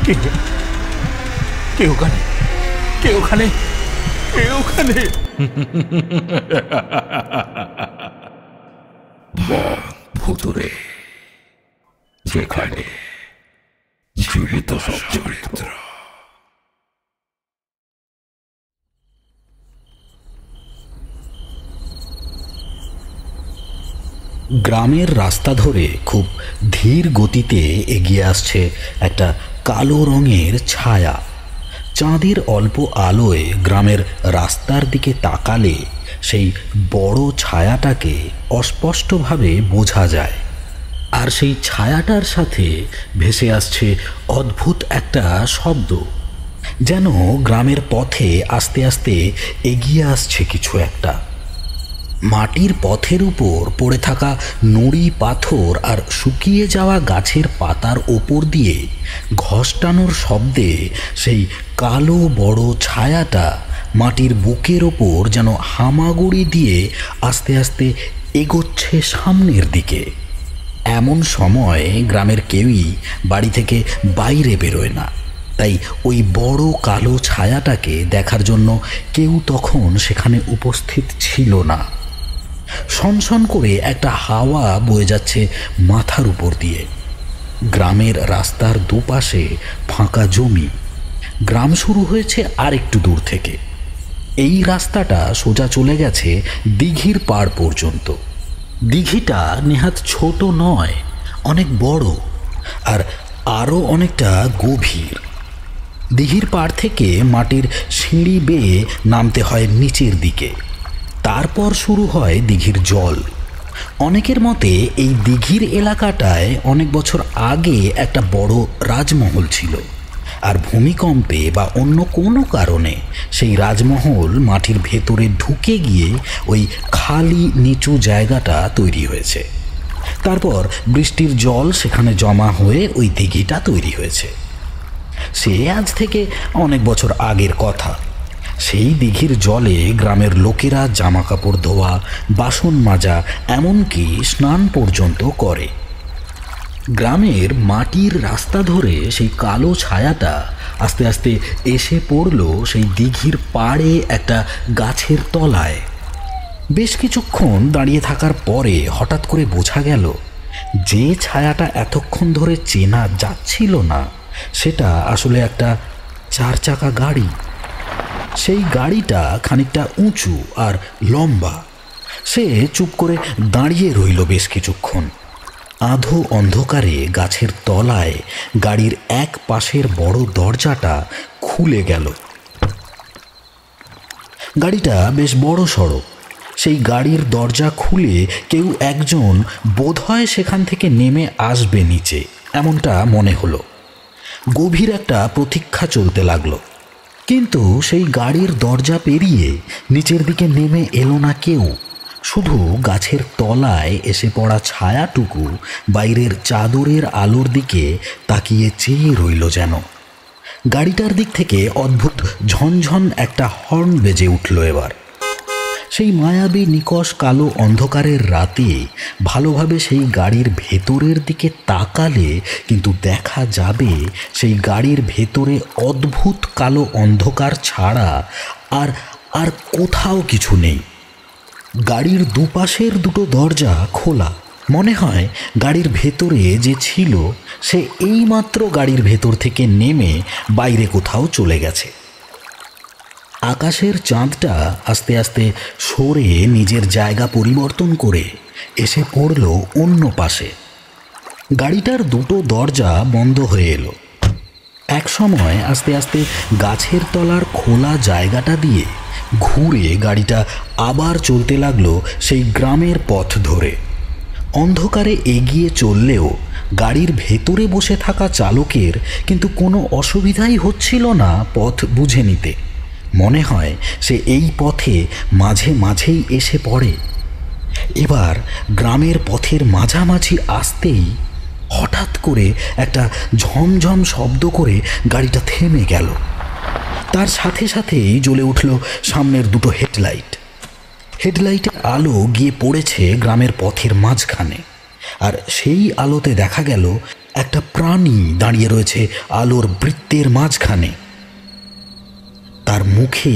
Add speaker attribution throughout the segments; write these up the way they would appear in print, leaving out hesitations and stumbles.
Speaker 1: কে ওখানে? কে ওখানে? কে ওখানে?
Speaker 2: ভুতুরে, যেখানে জীবিত সব চরিত্র।
Speaker 3: গ্রামের রাস্তা ধরে খুব ধীর গতিতে এগিয়ে আসছে একটা কালো রঙের ছায়া। চাঁদের অল্প আলোয় গ্রামের রাস্তার দিকে তাকালে সেই বড় ছায়াটাকে অস্পষ্টভাবে বোঝা যায়। আর সেই ছায়াটার সাথে ভেসে আসছে অদ্ভুত একটা শব্দ, যেন গ্রামের পথে আস্তে আস্তে এগিয়ে আসছে কিছু একটা। মাটির পথের উপর পড়ে থাকা নুড়ি পাথর আর শুকিয়ে যাওয়া গাছের পাতার ওপর দিয়ে ঘষ্টানোর শব্দে সেই কালো বড় ছায়াটা মাটির বুকের ওপর যেন হামাগুড়ি দিয়ে আস্তে আস্তে এগোচ্ছে সামনের দিকে। এমন সময় গ্রামের কেউই বাড়ি থেকে বাইরে বেরোয় না, তাই ওই বড় কালো ছায়াটাকে দেখার জন্য কেউ তখন সেখানে উপস্থিত ছিল না। সনসন করে একটা হাওয়া বয়ে যাচ্ছে মাথার উপর দিয়ে। গ্রামের রাস্তার দুপাশে ফাঁকা জমি। গ্রাম শুরু হয়েছে আর একটু দূর থেকে। এই রাস্তাটা সোজা চলে গেছে দিঘির পাড় পর্যন্ত। দিঘিটা নেহাত ছোট নয়, অনেক বড় আর আরও অনেকটা গভীর। দিঘির পাড় থেকে মাটির সিঁড়ি বেয়ে নামতে হয় নিচের দিকে, তারপর শুরু হয় দিঘির জল। অনেকের মতে এই দিঘির এলাকাটায় অনেক বছর আগে একটা বড় রাজমহল ছিল, আর ভূমিকম্পে বা অন্য কোনো কারণে সেই রাজমহল মাটির ভেতরে ঢুকে গিয়ে ওই খালি নিচু জায়গাটা তৈরি হয়েছে। তারপর বৃষ্টির জল সেখানে জমা হয়ে ওই দিঘিটা তৈরি হয়েছে। সে আজ থেকে অনেক বছর আগের কথা। সেই দিঘির জলে গ্রামের লোকেরা জামা কাপড় ধোয়া, বাসন মাজা, এমনকি স্নান পর্যন্ত করে। গ্রামের মাটির রাস্তা ধরে সেই কালো ছায়াটা আস্তে আস্তে এসে পড়ল সেই দিঘির পাড়ে একটা গাছের তলায়। বেশ কিছুক্ষণ দাঁড়িয়ে থাকার পরে হঠাৎ করে বোঝা গেল যে ছায়াটা এতক্ষণ ধরে চেনা যাচ্ছিল না, সেটা আসলে একটা 4 চাকা গাড়ি। সেই গাড়িটা খানিকটা উঁচু আর লম্বা। সে চুপ করে দাঁড়িয়ে রইল বেশ কিছুক্ষণ। আধো অন্ধকারে গাছের তলায় গাড়ির এক পাশের বড় দরজাটা খুলে গেল। গাড়িটা বেশ বড় সড়ো। সেই গাড়ির দরজা খুলে কেউ একজন বোধহয় সেখান থেকে নেমে আসবে নিচে, এমনটা মনে হলো। গভীর একটা প্রতীক্ষা চলতে লাগলো, কিন্তু সেই গাড়ির দরজা পেরিয়ে নিচের দিকে নেমে এলো না কেউ। শুধু গাছের তলায় এসে পড়া ছায়াটুকু বাইরের চাদরের আলোর দিকে তাকিয়ে চেয়ে রইল যেন। গাড়িটার দিক থেকে অদ্ভুত ঝনঝন একটা হর্ন বেজে উঠল এবার। সেই মায়াবী নিকষ কালো অন্ধকারের রাতে ভালোভাবে সেই গাড়ির ভেতরের দিকে তাকালে কিন্তু দেখা যাবে সেই গাড়ির ভেতরে অদ্ভুত কালো অন্ধকার ছাড়া আর আর কোথাও কিছু নেই। গাড়ির দুপাশের দুটো দরজা খোলা। মনে হয় গাড়ির ভেতরে যে ছিল সে এইমাত্র গাড়ির ভেতর থেকে নেমে বাইরে কোথাও চলে গেছে। আকাশের চাঁদটা আস্তে আস্তে সরে নিজের জায়গা পরিবর্তন করে এসে পড়ল অন্য পাশে। গাড়িটার দুটো দরজা বন্ধ হয়ে এলো। এক সময় আস্তে আস্তে গাছের তলার খোলা জায়গাটা দিয়ে ঘুরে গাড়িটা আবার চলতে লাগলো সেই গ্রামের পথ ধরে। অন্ধকারে এগিয়ে চললেও গাড়ির ভেতরে বসে থাকা চালকের কিন্তু কোনো অসুবিধাই হচ্ছিল না পথ বুঝে নিতে। মনে হয় সে এই পথে মাঝে মাঝেই এসে পড়ে। এবার গ্রামের পথের মাঝামাঝি আসতেই হঠাৎ করে একটা ঝমঝম শব্দ করে গাড়িটা থেমে গেল। তার সাথে সাথেই জ্বলে উঠল সামনের দুটো হেডলাইট। হেডলাইটের আলো গিয়ে পড়েছে গ্রামের পথের মাঝখানে, আর সেই আলোতে দেখা গেল একটা প্রাণী দাঁড়িয়ে রয়েছে আলোর বৃত্তের মাঝখানে। তার মুখে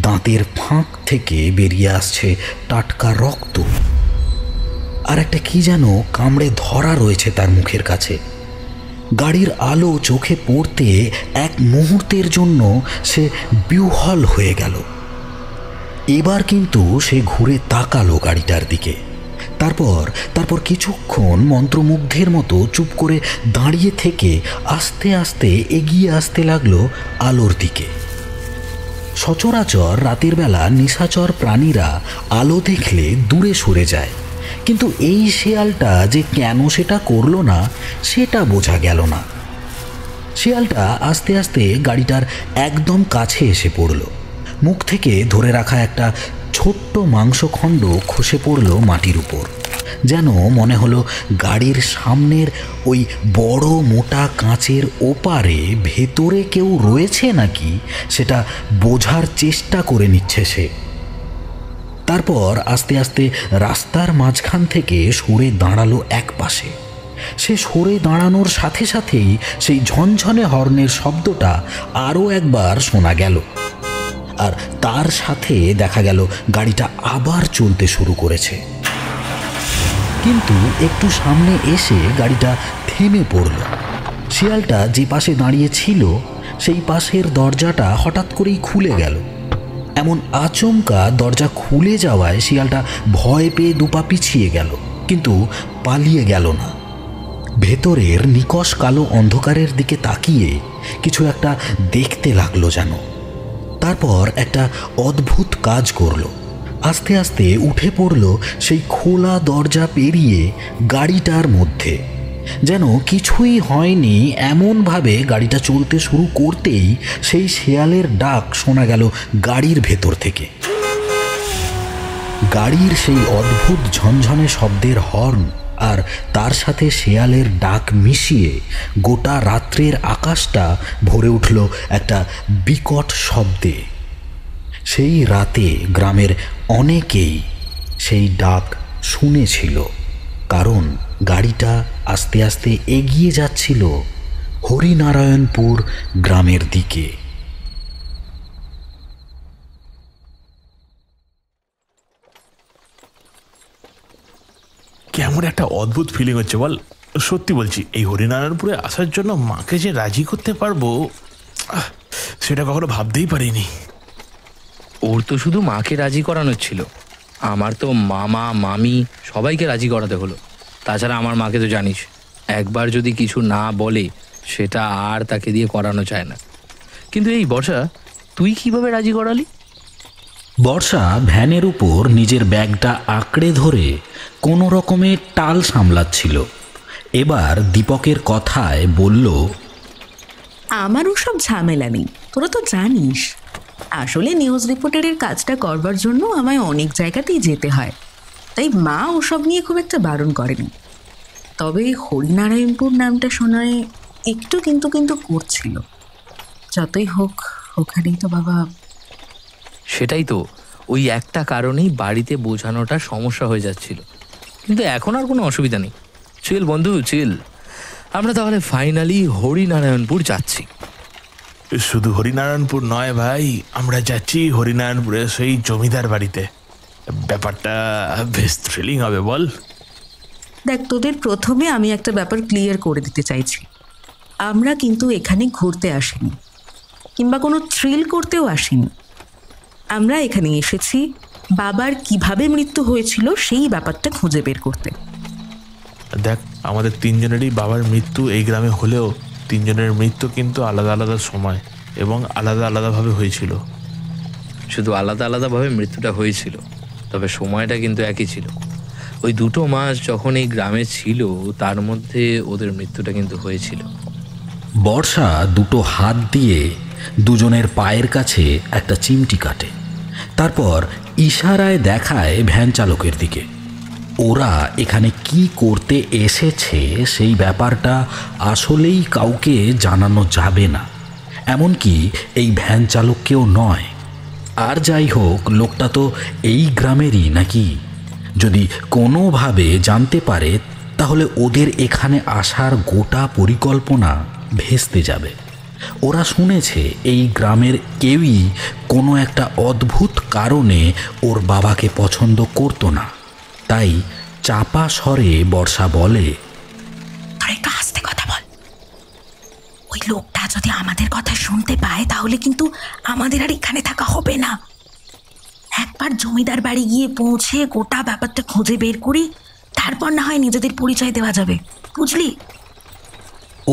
Speaker 3: দাঁতের ফাঁক থেকে বেরিয়ে আসছে টাটকা রক্ত, আর একটা কি যেন কামড়ে ধরা রয়েছে তার মুখের কাছে। গাড়ির আলো চোখে পড়তে এক মুহূর্তের জন্য সে বিহ্বল হয়ে গেল। এবার কিন্তু সে ঘুরে তাকালো গাড়িটার দিকে। তারপর কিছুক্ষণ মন্ত্রমুগ্ধের মতো চুপ করে দাঁড়িয়ে থেকে আস্তে আস্তে এগিয়ে আসতে লাগলো আলোর দিকে। সচরাচর রাতের বেলা নিশাচর প্রাণীরা আলো দেখলে দূরে সরে যায়, কিন্তু এই শেয়ালটা যে কেন সেটা করলো না সেটা বোঝা গেল না। শেয়ালটা আস্তে আস্তে গাড়িটার একদম কাছে এসে পড়ল। মুখ থেকে ধরে রাখা একটা ছোট্ট মাংসখণ্ড খসে পড়ল মাটির উপর। যেন মনে হলো গাড়ির সামনের ওই বড় মোটা কাঁচের ওপারে ভেতরে কেউ রয়েছে নাকি সেটা বোঝার চেষ্টা করে নিচ্ছে সে। তারপর আস্তে আস্তে রাস্তার মাঝখান থেকে সরে দাঁড়ালো এক পাশে। সে সরে দাঁড়ানোর সাথে সাথেই সেই ঝনঝনে হর্নের শব্দটা আরও একবার শোনা গেল, আর তার সাথে দেখা গেল গাড়িটা আবার চলতে শুরু করেছে। কিন্তু একটু সামনে এসে গাড়িটা থেমে পড়ল। শিয়ালটা যে পাশে দাঁড়িয়ে ছিল সেই পাশের দরজাটা হঠাৎ করেই খুলে গেল। এমন আচমকা দরজা খুলে যাওয়ায় শিয়ালটা ভয় পেয়ে দুপা পিছিয়ে গেল, কিন্তু পালিয়ে গেল না। ভেতরের নিকষ কালো অন্ধকারের দিকে তাকিয়ে কিছু একটা দেখতে লাগলো যেন। তারপর একটা অদ্ভুত কাজ করলো। আস্তে আস্তে উঠে পড়ল সেই খোলা দরজা পেরিয়ে গাড়িটার মধ্যে। যেন কিছুই হয়নি এমনভাবে গাড়িটা চলতে শুরু করতেই সেই শেয়ালের ডাক শোনা গেল গাড়ির ভেতর থেকে। গাড়ির সেই অদ্ভুত ঝনঝনে শব্দের হর্ন আর তার সাথে শেয়ালের ডাক মিশিয়ে গোটা রাত্রের আকাশটা ভরে উঠল একটা বিকট শব্দে। সেই রাতে গ্রামের অনেকেই সেই ডাক শুনেছিল, কারণ গাড়িটা আস্তে আস্তে এগিয়ে যাচ্ছিল হরিনারায়ণপুর গ্রামের দিকে।
Speaker 1: কেমন একটা অদ্ভুত ফিলিং হচ্ছে বল। সত্যি বলছি, এই হরিনারায়ণপুরে আসার জন্য মাকে যে রাজি করতে পারবো সেটা কখনো ভাবতেই পারিনি।
Speaker 4: ওর তো শুধু মাকে রাজি করানো ছিল, আমার তো মামা মামি সবাইকে রাজি করাতে হলো। তাছাড়া আমার মাকে তো জানিস, একবার যদি কিছু না বলে সেটা আর তাকে দিয়ে করানো চায় না। কিন্তু এই বর্ষা, তুই কিভাবে রাজি করালি?
Speaker 3: বর্ষা ভ্যানের উপর নিজের ব্যাগটা আঁকড়ে ধরে কোনো রকমে টাল সামলাচ্ছিল। এবার দীপকের কথায় বলল,
Speaker 5: আমার ওসব ঝামেলা নেই, তোরা তো জানিস। আসলে নিউজ রিপোর্টারের কাজটা করবার জন্য আমায় অনেক জায়গাতেই যেতে হয়, তাই মা ওসব নিয়ে খুব একটা বারণ করেনি। তবে হরিনারায়ণপুর নামটা শোনায় একটু কিন্তু করছিল। যতই হোক ওখানেই তো বাবা।
Speaker 4: সেটাই তো, ওই একটা কারণেই বাড়িতে বোঝানোটা সমস্যা হয়ে যাচ্ছিল, কিন্তু এখন আর কোনো অসুবিধা নেই। চিল বন্ধু চিল, আমরা তাহলে ফাইনালি হরিনারায়ণপুর যাচ্ছি।
Speaker 1: শুধু হরিনারায়ণপুর নয় ভাই, আমরা যাচ্ছি হরিনারায়ণপুরের সেই জমিদার বাড়িতে। ব্যাপারটা বেশ থ্রিলিং হবে বল।
Speaker 5: দেখ, তোদের প্রথমে আমি একটা ব্যাপার ক্লিয়ার করে দিতে চাইছি। আমরা কিন্তু এখানে ঘুরতে আসিনি, কিংবা কোনো থ্রিল করতেও আসিনি। আমরা এখানে এসেছি বাবার কিভাবে মৃত্যু হয়েছিল সেই ব্যাপারটা খুঁজে বের করতে।
Speaker 1: দেখ, আমাদের তিনজনেরই বাবার মৃত্যু এই গ্রামে হলেও তিনজনের মৃত্যু কিন্তু আলাদা আলাদা সময় এবং আলাদা আলাদাভাবে হয়েছিল।
Speaker 4: শুধু আলাদা আলাদাভাবে মৃত্যুটা হয়েছিল, তবে সময়টা কিন্তু একই ছিল। ওই 2 মাস যখন এই গ্রামে ছিল তার মধ্যে ওদের মৃত্যুটা কিন্তু হয়েছিল।
Speaker 3: বর্ষা দুটো হাত দিয়ে দুজনের পায়ের কাছে একটা চিমটি কাটে, তারপর ইশারায় দেখায় ভ্যান চালকের দিকে। ওরা এখানে কি করতে এসেছে সেই ব্যাপারটা আসলেই কাউকে জানানো যাবে না, এমনকি এই ভ্যান চালককেও নয়। আর যাই হোক, লোকটা তো এই গ্রামেরই নাকি। যদি কোনোভাবে জানতে পারে তাহলে ওদের এখানে আসার গোটা পরিকল্পনা ভেস্তে যাবে। ওরা শুনেছে এই গ্রামের কেউই কোনো একটা অদ্ভুত কারণে ওর বাবাকে পছন্দ করতো না। তাই চাপা স্বরে বর্ষা বলে,
Speaker 5: তোর একটু আস্তে কথা বল। ওই লোকটা যদি আমাদের কথা শুনতে পায় তাহলে কিন্তু আমাদের আর এখানে থাকা হবে না। একবার জমিদার বাড়ি গিয়ে পৌঁছে গোটা ব্যাপারটা খুঁজে বের করি, তারপর না হয় নিজেদের পরিচয় দেওয়া যাবে, বুঝলি?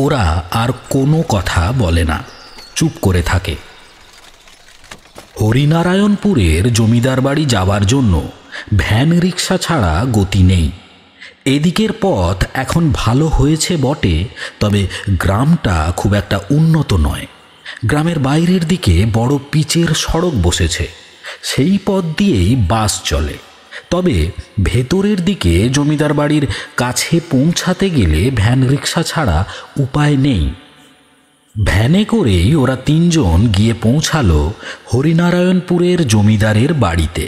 Speaker 3: ওরা আর কোনো কথা বলে না, চুপ করে থাকে। হরিনারায়ণপুরের জমিদার বাড়ি যাবার জন্য ভ্যান রিক্সা ছাড়া গতি নেই। এদিকের পথ এখন ভালো হয়েছে বটে, তবে গ্রামটা খুব একটা উন্নত নয়। গ্রামের বাইরের দিকে বড় পিচের সড়ক বসেছে, সেই পথ দিয়েই বাস চলে। তবে ভেতরের দিকে জমিদার বাড়ির কাছে পৌঁছাতে গেলে ভ্যান রিক্সা ছাড়া উপায় নেই। ভ্যানে করেই ওরা তিনজন গিয়ে পৌঁছালো হরিনারায়ণপুরের জমিদারের বাড়িতে।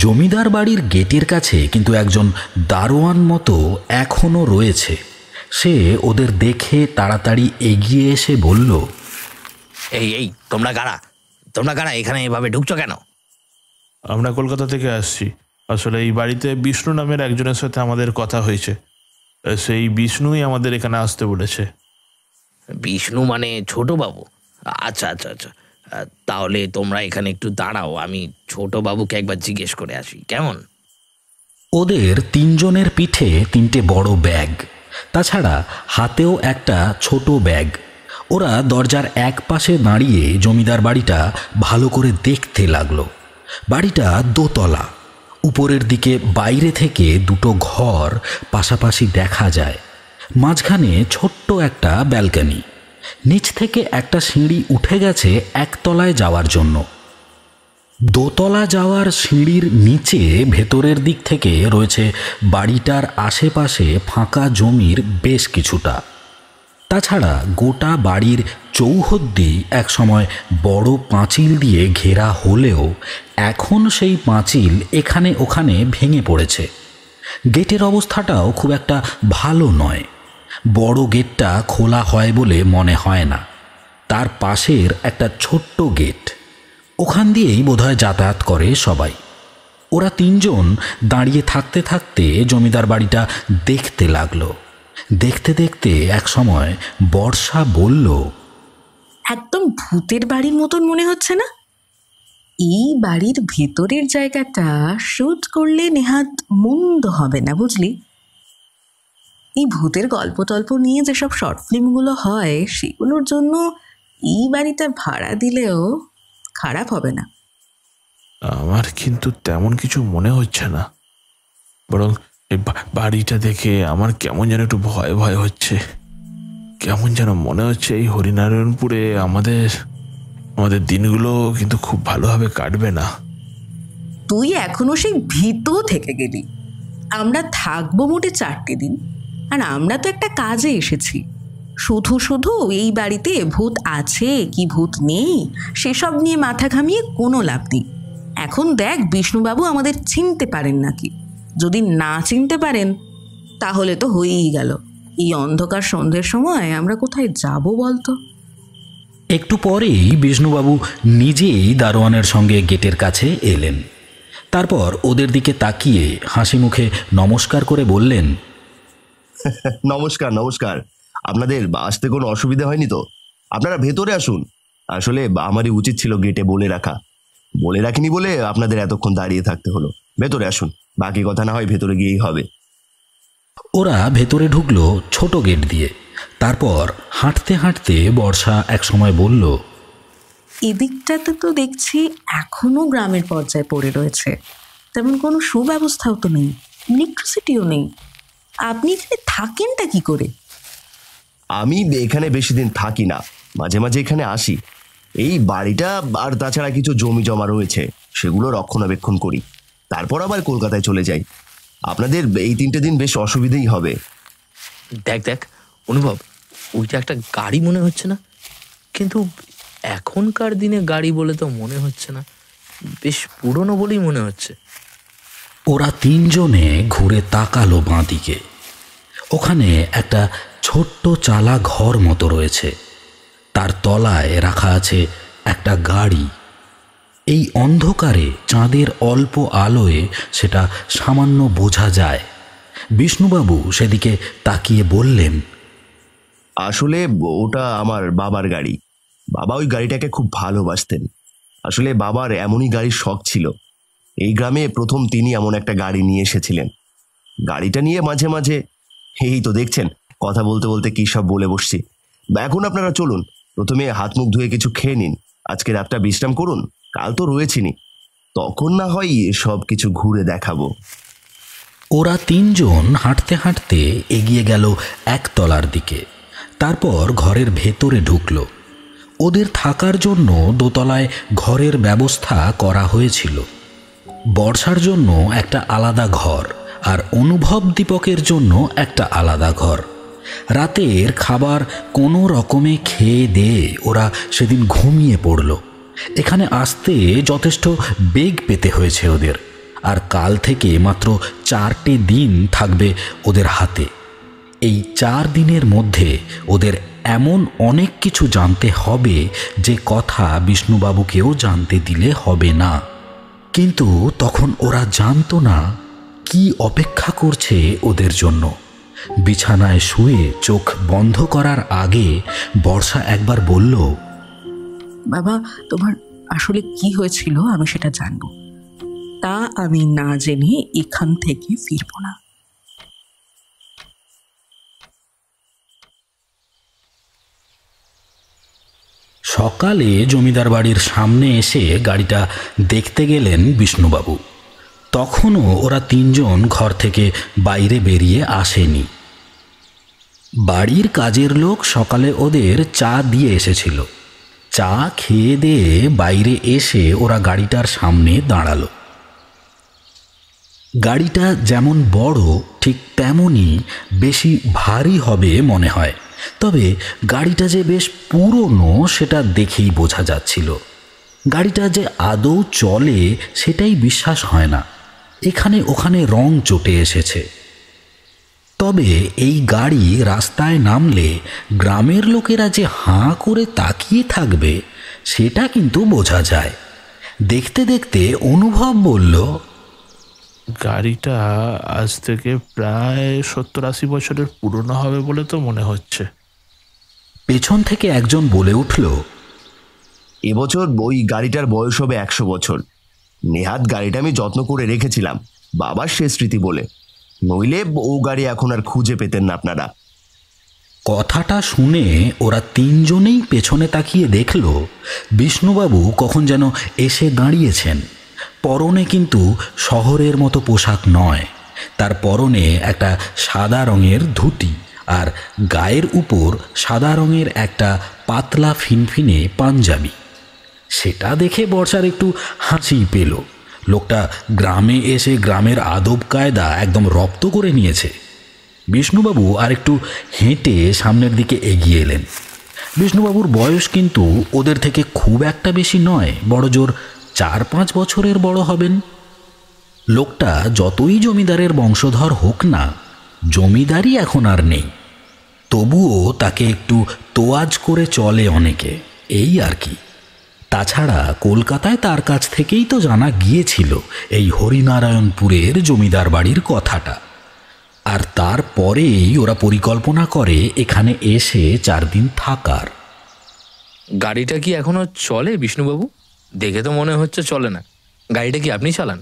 Speaker 3: জমিদার বাড়ির গেটের কাছে কিন্তু একজন দারোয়ান মতো এখনও রয়েছে। সে ওদের দেখে তাড়াতাড়ি এগিয়ে এসে বলল,
Speaker 4: এই এই তোমরা কারা এখানে এভাবে ঢুকছো কেন?
Speaker 1: আমরা কলকাতা থেকে আসছি। আসলে এই বাড়িতে বিষ্ণু নামের একজনের সাথে আমাদের কথা হয়েছে, সেই বিষ্ণুই আমাদের এখানে আসতে বলেছে।
Speaker 4: বিষ্ণু মানে ছোট বাবু? আচ্ছা আচ্ছা আচ্ছা, তাহলে তোমরা এখানে একটু দাঁড়াও, আমি ছোট বাবুকে একবার জিজ্ঞেস করে আসি, কেমন?
Speaker 3: ওদের তিনজনের পিঠে তিনটে বড় ব্যাগ, তাছাড়া হাতেও একটা ছোট ব্যাগ। ওরা দরজার এক পাশে দাঁড়িয়ে জমিদার বাড়িটা ভালো করে দেখতে লাগলো। বাড়িটা দোতলা, উপরের দিকে বাইরে থেকে দুটো ঘর পাশাপাশি দেখা যায়, মাঝখানে ছোট্ট একটা ব্যালকনি। নিচ থেকে একটা সিঁড়ি উঠে গেছে একতলায় যাওয়ার জন্য। দোতলা যাওয়ার সিঁড়ির নিচে ভেতরের দিক থেকে রয়েছে বাড়িটার আশেপাশে ফাঁকা জমির বেশ কিছুটা। তাছাড়া গোটা বাড়ির চৌহদ্দি একসময় বড় পাঁচিল দিয়ে ঘেরা হলেও এখন সেই পাঁচিল এখানে ওখানে ভেঙে পড়েছে। গেটের অবস্থাটাও খুব একটা ভালো নয়। বড় গেটটা খোলা হয় বলে মনে হয় না। তার পাশের একটা ছোট্ট গেট, ওখান দিয়েই বোধহয় যাতায়াত করে সবাই। ওরা তিনজন দাঁড়িয়ে থাকতে থাকতে জমিদার বাড়িটা দেখতে লাগলো। দেখতে দেখতে এক সময় বর্ষা বলল,
Speaker 5: একদম ভূতের বাড়ির মতন মনে হচ্ছে না? এই বাড়ির ভেতরের জায়গাটা শুট করলে নেহাত মন্দ হবে না, বুঝলি? এই ভূতের গল্প টল্প নিয়ে যেসব শর্ট ফিল্মগুলো হয় সেগুলোর জন্য এই বাড়িটা ভাড়া দিলেও খারাপ হবে না।
Speaker 1: আমার কিন্তু তেমন কিছু মনে হচ্ছে না, বরং এই বাড়িটা দেখে আমার কেমন যেন একটু ভয় ভয় হচ্ছে। কেমন যেন মনে হচ্ছে এই হরিনারায়ণপুরে আমাদের দিনগুলো কিন্তু খুব ভালোভাবে কাটবে না।
Speaker 5: তুই এখনো সেই ভীতও থেকে গেলি। আমরা থাকবো মোটে 4টে দিন, আর আমরা তো একটা কাজে এসেছি। শুধু শুধু এই বাড়িতে ভূত আছে কি ভূত নেই সেসব নিয়ে মাথা ঘামিয়ে কোনো লাভ নেই। এখন দেখ বিষ্ণুবাবু আমাদের চিনতে পারেন নাকি। যদি না চিনতে পারেন তাহলে তো হয়েই গেল। এই অন্ধকার সন্ধ্যের সময় আমরা কোথায় যাব বলতো?
Speaker 3: একটু পরেই বিষ্ণুবাবু নিজেই দারোয়ানের সঙ্গে গেটের কাছে এলেন। তারপর ওদের দিকে তাকিয়ে হাসি মুখে নমস্কার করে বললেন,
Speaker 6: নমস্কার নমস্কার। আপনাদের আসতে কোনো অসুবিধা হয়নি তো? আপনারা ভেতরে আসুন। আসলে আমারই উচিত ছিল গেটে বলে রাখিনি বলে আপনাদের এতক্ষণ দাঁড়িয়ে থাকতে হলো। ভেতরে আসুন, বাকি কথা না হয় ভেতরে গিয়েই হবে।
Speaker 3: ওরা ভেতরে ঢুকলো ছোট গেট দিয়ে। তারপর হাঁটতে হাঁটতে বর্ষা এক সময় বলল,
Speaker 5: এদিকটাতে তো দেখছি এখনো গ্রামের পর্যায়ে পড়ে রয়েছে, তেমন কোনো সুব্যবস্থাও তো নেই, ইলেকট্রিসিটিও নেই। আপনি এখানে থাকেনটা কি করে?
Speaker 6: আমি এখানে বেশি দিন থাকি না, মাঝে মাঝে এখানে আসি। এই বাড়িটা আর তাছাড়া কিছু জমি জমা রয়েছে, সেগুলো রক্ষণাবেক্ষণ করি। তারপর আবার কলকাতায় চলে যাই। আপনাদের এই 3টে দিন বেশ অসুবিধেই হবে।
Speaker 4: দেখ দেখ অনুভব, ওইটা একটা গাড়ি মনে হচ্ছে না? কিন্তু এখনকার দিনে গাড়ি বলে তো মনে হচ্ছে না, বেশ পুরনো বলেই মনে হচ্ছে।
Speaker 3: ওরা তিনজনে ঘুরে তাকালো বাঁদিকে। ওখানে একটা ছোট্ট চালা ঘর মতো রয়েছে, তার তলায় রাখা আছে একটা গাড়ি। এই অন্ধকারে চাঁদের অল্প আলোয় সেটা সামান্য বোঝা যায়। বিষ্ণুবাবু সেদিকে তাকিয়ে বললেন,
Speaker 6: আসলে ওটা আমার বাবার গাড়ি। বাবা ওই গাড়িটাকে খুব ভালোবাসতেন। আসলে বাবার এমনই গাড়ির শখ ছিল। এই গ্রামে প্রথম তিনি এমন একটা গাড়ি নিয়ে এসেছিলেন। গাড়িটা নিয়ে মাঝে মাঝে, এই তো দেখছেন কথা বলতে বলতে কী সব বলে বসছি। এখন আপনারা চলুন, প্রথমে হাত মুখ ধুয়ে কিছু খেয়ে নিন, আজকে রাতটা বিশ্রাম করুন, কাল তো রয়েছিনি, তখন না হয় সব কিছু ঘুরে দেখাবো।
Speaker 3: ওরা তিনজন হাঁটতে হাঁটতে এগিয়ে গেল একতলার দিকে। তারপর ঘরের ভেতরে ঢুকল। ওদের থাকার জন্য দোতলায় ঘরের ব্যবস্থা করা হয়েছিল। বর্ষার জন্য একটা আলাদা ঘর, আর অনুভব দীপকের জন্য একটা আলাদা ঘর। রাতের খাবার কোনো রকমে খেয়ে দিয়ে ওরা সেদিন ঘুমিয়ে পড়ল। এখানে আসতে যথেষ্ট বেগ পেতে হয়েছে ওদের, আর কাল থেকে মাত্র 4টে দিন থাকবে ওদের হাতে। এই 4 দিনের মধ্যে ওদের এমন অনেক কিছু জানতে হবে যে কথা বিষ্ণুবাবুকেও জানতে দিলে হবে না। কিন্তু তখন ওরা জানতো না কি অপেক্ষা করছে ওদের জন্য। বিছানায় শুয়ে চোখ বন্ধ করার আগে বর্ষা একবার বলল,
Speaker 5: বাবা, তোমার আসলে কি হয়েছিল আমি সেটা জানবো, তা আমি না জেনে এখান থেকে ফিরবো না।
Speaker 3: সকালে জমিদার বাড়ির সামনে এসে গাড়িটা দেখতে গেলেন বিষ্ণুবাবু। তখনও ওরা তিনজন ঘর থেকে বাইরে বেরিয়ে আসেনি। বাড়ির কাজের লোক সকালে ওদের চা দিয়ে এসেছিল। চা খেয়ে দিয়ে বাইরে এসে ওরা গাড়িটার সামনে দাঁড়ালো। গাড়িটা যেমন বড় ঠিক তেমনই বেশি ভারী হবে মনে হয়, তবে গাড়িটা যে বেশ পুরনো সেটা দেখেই বোঝা যাচ্ছিল। গাড়িটা যে আদৌ চলে সেটাই বিশ্বাস হয় না। এখানে ওখানে রং চটে এসেছে। তবে এই গাড়ি রাস্তায় নামলে গ্রামের লোকেরা যে হাঁ করে তাকিয়ে থাকবে সেটা কিন্তু বোঝা যায়। দেখতে দেখতে অনুভব বলল,
Speaker 1: গাড়িটা আজ থেকে প্রায় 70-80 বছরের পুরনো হবে বলে তো মনে হচ্ছে।
Speaker 3: পেছন থেকে একজন বলে উঠল,
Speaker 6: এবছর ওই গাড়িটার বয়স হবে 100 বছর। নেহাত গাড়িটা আমি যত্ন করে রেখেছিলাম বাবার শেষ স্মৃতি বলে, নইলে ও গাড়ি এখন আর খুঁজে পেতেন না আপনারা।
Speaker 3: কথাটা শুনে ওরা তিনজনেই পেছনে তাকিয়ে দেখল বিষ্ণুবাবু কখন যেন এসে দাঁড়িয়েছেন। পরনে কিন্তু শহরের মতো পোশাক নয়, তার পরনে একটা সাদা রঙের ধুতি, আর গায়ের উপর সাদা রঙের একটা পাতলা ফিনফিনে পাঞ্জাবি। সেটা দেখে বর্ষার একটু হাসি পেল। লোকটা গ্রামে এসে গ্রামের আদব কায়দা একদম রপ্ত করে নিয়েছে। বিষ্ণুবাবু আর একটু হেঁটে সামনের দিকে এগিয়ে এলেন। বিষ্ণুবাবুর বয়স কিন্তু ওদের থেকে খুব একটা বেশি নয়, বড়জোর 4-5 বছরের বড় হবেন। লোকটা যতই জমিদারের বংশধর হোক না, জমিদারি এখন আর নেই, তবুও তাকে একটু তোয়াজ করে চলে অনেকে, এই আর কি। তাছাড়া কলকাতায় তার কাছ থেকেই তো জানা গিয়েছিল এই হরিনারায়ণপুরের জমিদার বাড়ির কথাটা। আর তারপরেই ওরা পরিকল্পনা করে এখানে এসে 4 দিন থাকার।
Speaker 4: গাড়িটা কি এখনো চলে বিষ্ণুবাবু? দেখে তো মনে হচ্ছে চলে না। গাড়িটা কি আপনি চালান?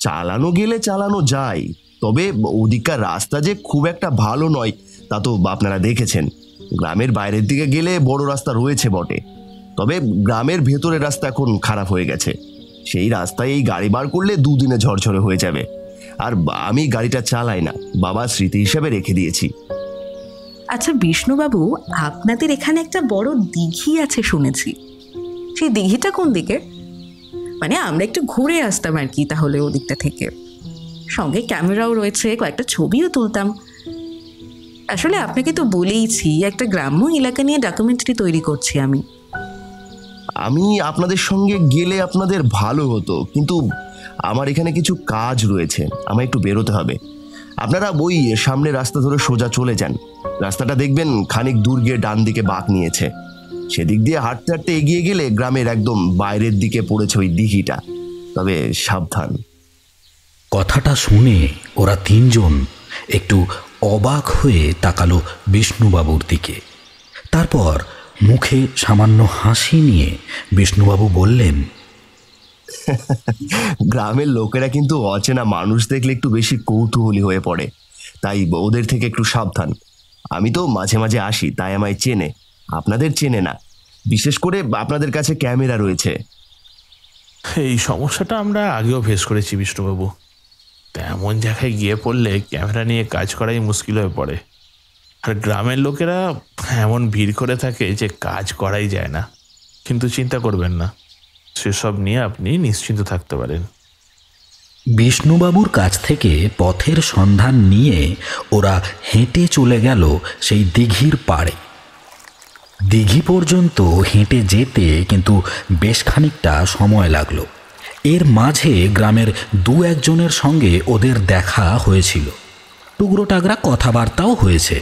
Speaker 6: চালানো গেলে চালানো যায়, তবে ওদিককার রাস্তা যে খুব একটা ভালো নয় তা তো আপনারা দেখেছেন। গ্রামের বাইরের দিকে গেলে বড় রাস্তা রয়েছে বটে, তবে গ্রামের ভেতরের রাস্তা এখন খারাপ হয়ে গেছে। সেই রাস্তায় এই গাড়ি বার করলে 2 দিনে ঝরঝরে হয়ে যাবে। আর আমি গাড়িটা চালাই না, বাবার স্মৃতি হিসেবে রেখে দিয়েছি।
Speaker 5: আচ্ছা বিষ্ণুবাবু, আপনাদের এখানে একটা বড় দিঘি আছে শুনেছি, সেই দিঘিটা কোন দিকে? মানে আমরা একটু ঘুরে আসতাম আর কি, তাহলে ওদিকটা থেকে। সঙ্গে ক্যামেরাও রয়েছে, কয়েকটা ছবিও তুলতাম। আসলে আপনাকে তো বলেইছি একটা গ্রাম্য এলাকা নিয়ে ডকুমেন্টারি তৈরি করছি আমি।
Speaker 6: আমি আপনাদের সঙ্গে গেলে আপনাদের ভালো হতো, কিন্তু আমার এখানে কিছু কাজ রয়েছে, আমায় একটু বেরোতে হবে। আপনারা ওই সামনে রাস্তা ধরে সোজা চলে যান। রাস্তাটা দেখবেন খানিক দূর গিয়ে ডান দিকে বাঁক নিয়েছে। সেদিক দিয়ে হাঁটতে হাঁটতে এগিয়ে গেলে গ্রামের একদম বাইরের দিকে পড়েছে ওই দিঘিটা। তবে সাবধান।
Speaker 3: কথাটা শুনে ওরা তিনজন একটু অবাক হয়ে তাকালো বিষ্ণুবাবুর দিকে। তারপর মুখে সামান্য হাসি নিয়ে বিষ্ণুবাবু বললেন,
Speaker 6: গ্রামের লোকেরা কিন্তু অচেনা মানুষ দেখলে একটু বেশি কৌতূহলী হয়ে পড়ে, তাই ওদের থেকে একটু সাবধান। আমি তো মাঝে মাঝে আসি, তাই আমায় চেনে, আপনাদের চেনে না। বিশেষ করে আপনাদের কাছে ক্যামেরা রয়েছে।
Speaker 1: এই সমস্যাটা আমরা আগেও ফেস করেছি বিষ্ণুবাবু। তেমন জায়গায় গিয়ে পড়লে ক্যামেরা নিয়ে কাজ করাই মুশকিল হয়ে পড়ে। আর গ্রামের লোকেরা এমন ভিড় করে থাকে যে কাজ করাই যায় না। কিন্তু চিন্তা করবেন না, সেসব নিয়ে আপনি নিশ্চিন্ত থাকতে পারেন।
Speaker 3: বিষ্ণুবাবুর কাছ থেকে পথের সন্ধান নিয়ে ওরা হেঁটে চলে গেল সেই দিঘির পাড়ে। দিঘি পর্যন্ত হেঁটে যেতে কিন্তু বেশ খানিকটা সময় লাগলো। এর মাঝে গ্রামের দু একজনের সঙ্গে ওদের দেখা হয়েছিল, টুকরো টাকরা কথাবার্তাও হয়েছে।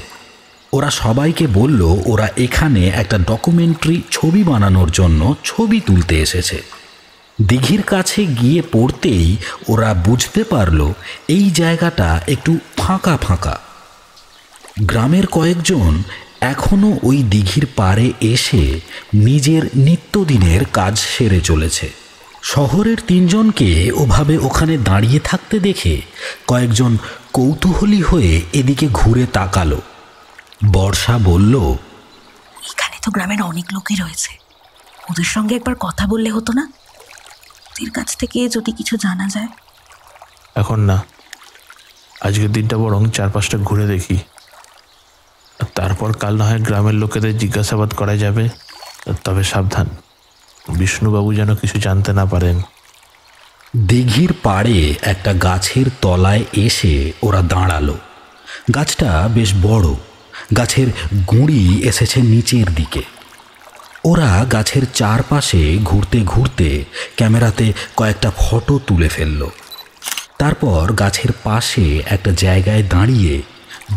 Speaker 3: ওরা সবাইকে বলল ওরা এখানে একটা ডকুমেন্টারি ছবি বানানোর জন্য ছবি তুলতে এসেছে। দিঘির কাছে গিয়ে পড়তেই ওরা বুঝতে পারল এই জায়গাটা একটু ফাঁকা ফাঁকা। গ্রামের কয়েকজন এখনও ওই দিঘির পাড়ে এসে নিজের নিত্যদিনের কাজ সেরে চলেছে। শহরের তিনজনকে ওভাবে ওখানে দাঁড়িয়ে থাকতে দেখে কয়েকজন কৌতূহলী হয়ে এদিকে ঘুরে তাকালো। বর্ষা বলল,
Speaker 5: এখানে তো গ্রামের অনেক লোকই রয়েছে, ওদের সঙ্গে একবার কথা বললে হতো না? ওদের কাছ থেকে যদি কিছু জানা যায়।
Speaker 1: এখন না, আজকের দিনটা বরং 4-5টা ঘুরে দেখি, তারপর কাল না হয় গ্রামের লোকেদের জিজ্ঞাসাবাদ করা যাবে। তবে সাবধান, বিষ্ণুবাবু যেন কিছু জানতে না পারেন।
Speaker 3: দিঘির পাড়ে একটা গাছের তলায় এসে ওরা দাঁড়ালো। গাছটা বেশ বড়, গাছের গুঁড়ি এসেছে নিচের দিকে। ওরা গাছের চারপাশে ঘুরতে ঘুরতে ক্যামেরাতে কয়েকটা ফটো তুলে ফেলল। তারপর গাছের পাশে একটা জায়গায় দাঁড়িয়ে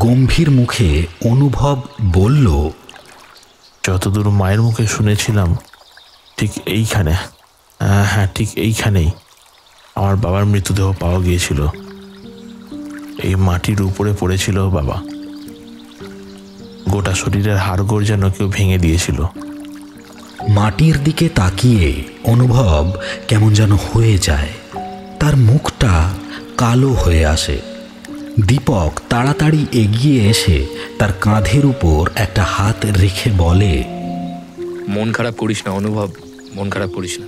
Speaker 3: গম্ভীর মুখে অনুভব বলল,
Speaker 1: যতদূর মায়ের মুখে শুনেছিলাম ঠিক এইখানে, হ্যাঁ ঠিক এইখানেই আমার বাবার মৃতদেহ পাওয়া গিয়েছিল। এই মাটির উপরে পড়েছিল বাবা, গোটা শরীরের হাড়গোড় যেন কেউ ভেঙে দিয়েছিল।
Speaker 3: মাটির দিকে তাকিয়ে অনুভব কেমন যেন হয়ে যায়, তার মুখটা কালো হয়ে আসে। দীপক তাড়াতাড়ি এগিয়ে এসে তার কাঁধের উপর একটা হাত রেখে বলে,
Speaker 4: মন খারাপ করিস না অনুভব, মন খারাপ করিস না।